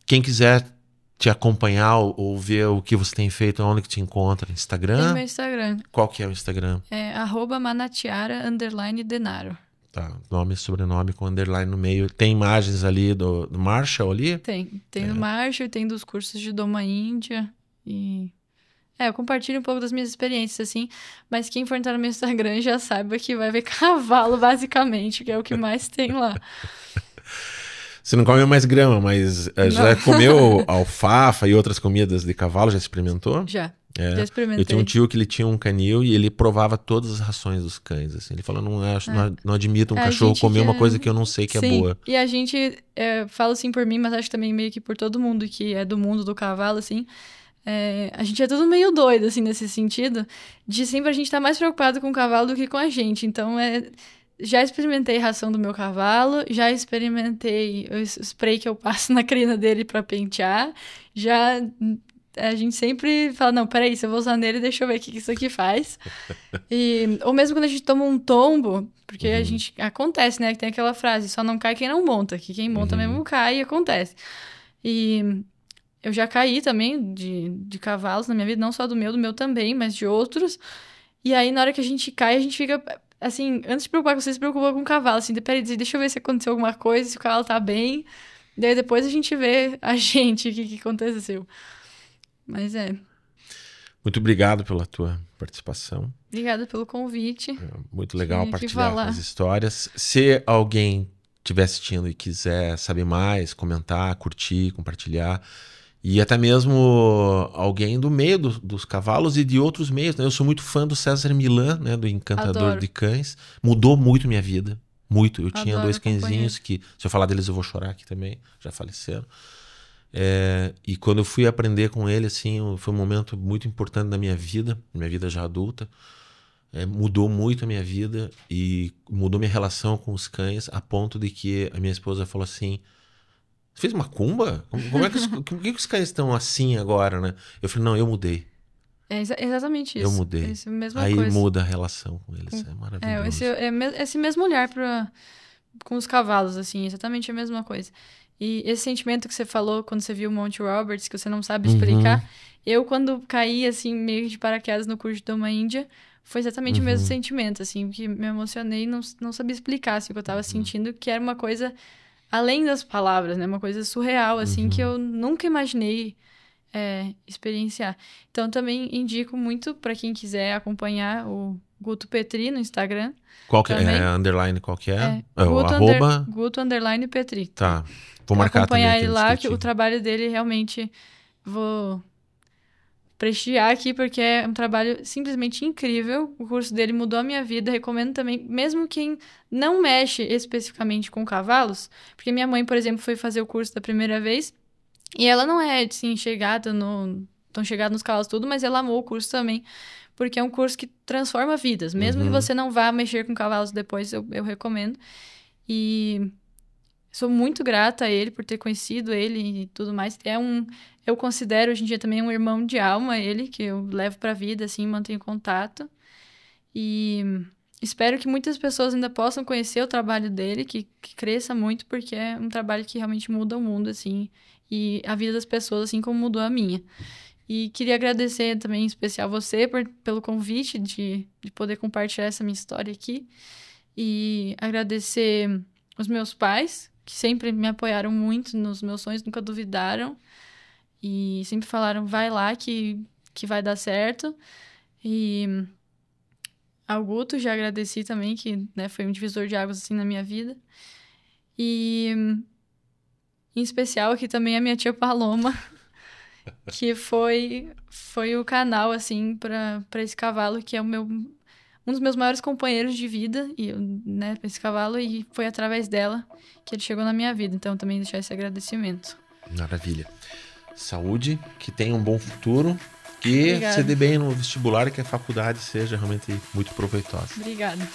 Quem quiser te acompanhar ou ver o que você tem feito, onde que te encontra? Instagram? Tem meu Instagram. Qual que é o Instagram? É @manatiara_denaro. Tá, nome e sobrenome com underline no meio. Tem imagens ali do Marshall ali? Tem do Marshall, tem dos cursos de Doma Índia. E eu compartilho um pouco das minhas experiências, assim. Mas quem for entrar no meu Instagram já saiba que vai ver cavalo, basicamente, que é o que mais tem lá. Você não come mais grama, mas já comeu alfafa e outras comidas de cavalo? Já experimentou? Já Já experimentei. Eu tinha um tio que ele tinha um canil e ele provava todas as rações dos cães. Assim. Ele falou, não admito um cachorro comer uma coisa que eu não sei que é boa. E a gente, falo assim por mim, mas acho também meio que por todo mundo que é do mundo do cavalo, assim. A gente é tudo meio doido, assim, nesse sentido, de sempre a gente tá mais preocupado com o cavalo do que com a gente. Então, já experimentei ração do meu cavalo, já experimentei o spray que eu passo na crina dele pra pentear, a gente sempre fala, não, peraí, se eu vou usar nele, deixa eu ver o que isso aqui faz. Ou mesmo quando a gente toma um tombo, porque a gente... Acontece, né? Que tem aquela frase, só não cai quem não monta, que quem monta mesmo cai e acontece. E eu já caí também de cavalos na minha vida, não só do meu também, mas de outros. E aí, na hora que a gente cai, a gente fica... Assim, antes de preocupar com você, se preocupa com o cavalo. Assim, peraí, deixa eu ver se aconteceu alguma coisa, se o cavalo tá bem. Daí depois a gente vê a gente, o que aconteceu. Mas Muito obrigado pela tua participação. Obrigada pelo convite. Muito legal Tinha que partilhar falar. as histórias. Se alguém estiver assistindo e quiser saber mais, comentar, curtir, compartilhar, e até mesmo alguém do meio dos cavalos e de outros meios, né? Eu sou muito fã do César Millan, né? Do Encantador Adoro. de Cães. Mudou muito minha vida. Muito. Eu tinha Adoro 2 cãezinhos acompanhar. que, se eu falar deles, eu vou chorar aqui também. Já faleceram. E quando eu fui aprender com ele, assim, foi um momento muito importante na minha vida já adulta. Mudou muito a minha vida e mudou minha relação com os cães, a ponto de que a minha esposa falou assim: você fez macumba? Como é que por que os cães estão assim agora, né? Eu falei, não, eu mudei. Exatamente isso. Eu mudei. Essa mesma Aí coisa. muda a relação com eles. É maravilhoso. Esse mesmo olhar com os cavalos, assim, exatamente a mesma coisa. E esse sentimento que você falou quando você viu o Monty Roberts, que você não sabe explicar, eu, quando caí, assim, meio de paraquedas no curso de Doma Índia, foi exatamente o mesmo sentimento, assim, que me emocionei e não sabia explicar, assim, o que eu tava sentindo, que era uma coisa além das palavras, né? Uma coisa surreal, assim, que eu nunca imaginei experienciar. Então, também indico muito para quem quiser acompanhar o Guto Petri no Instagram. Qual que também. Underline, qual que é? Guto _ Petri. Tá. Vou marcar também acompanhar aqui ele no lá, que descritivo. o trabalho dele realmente vou prestigiar aqui, porque é um trabalho simplesmente incrível. O curso dele mudou a minha vida. Recomendo também, mesmo quem não mexe especificamente com cavalos, porque minha mãe, por exemplo, foi fazer o curso da primeira vez e ela não é, assim, tão chegada nos cavalos tudo, mas ela amou o curso também, porque é um curso que transforma vidas. Mesmo que você não vá mexer com cavalos depois, eu recomendo. E sou muito grata a ele por ter conhecido ele e tudo mais. Eu considero hoje em dia também um irmão de alma, ele, que eu levo pra vida, assim, mantenho contato. E espero que muitas pessoas ainda possam conhecer o trabalho dele, que cresça muito, porque é um trabalho que realmente muda o mundo, assim, e a vida das pessoas, assim como mudou a minha. E queria agradecer também, em especial você, pelo convite de poder compartilhar essa minha história aqui. E agradecer os meus pais, que sempre me apoiaram muito nos meus sonhos, nunca duvidaram. E sempre falaram, vai lá que vai dar certo. E ao Guto, já agradeci também, que, né, foi um divisor de águas, assim, na minha vida. E, em especial, aqui também a minha tia Paloma, que foi o canal, assim, para esse cavalo, que é um dos meus maiores companheiros de vida, e, né, esse cavalo, e foi através dela que ele chegou na minha vida. Então, também deixar esse agradecimento. Maravilha. Saúde, que tenha um bom futuro, que Obrigada. se dê bem no vestibular e que a faculdade seja realmente muito proveitosa. Obrigada.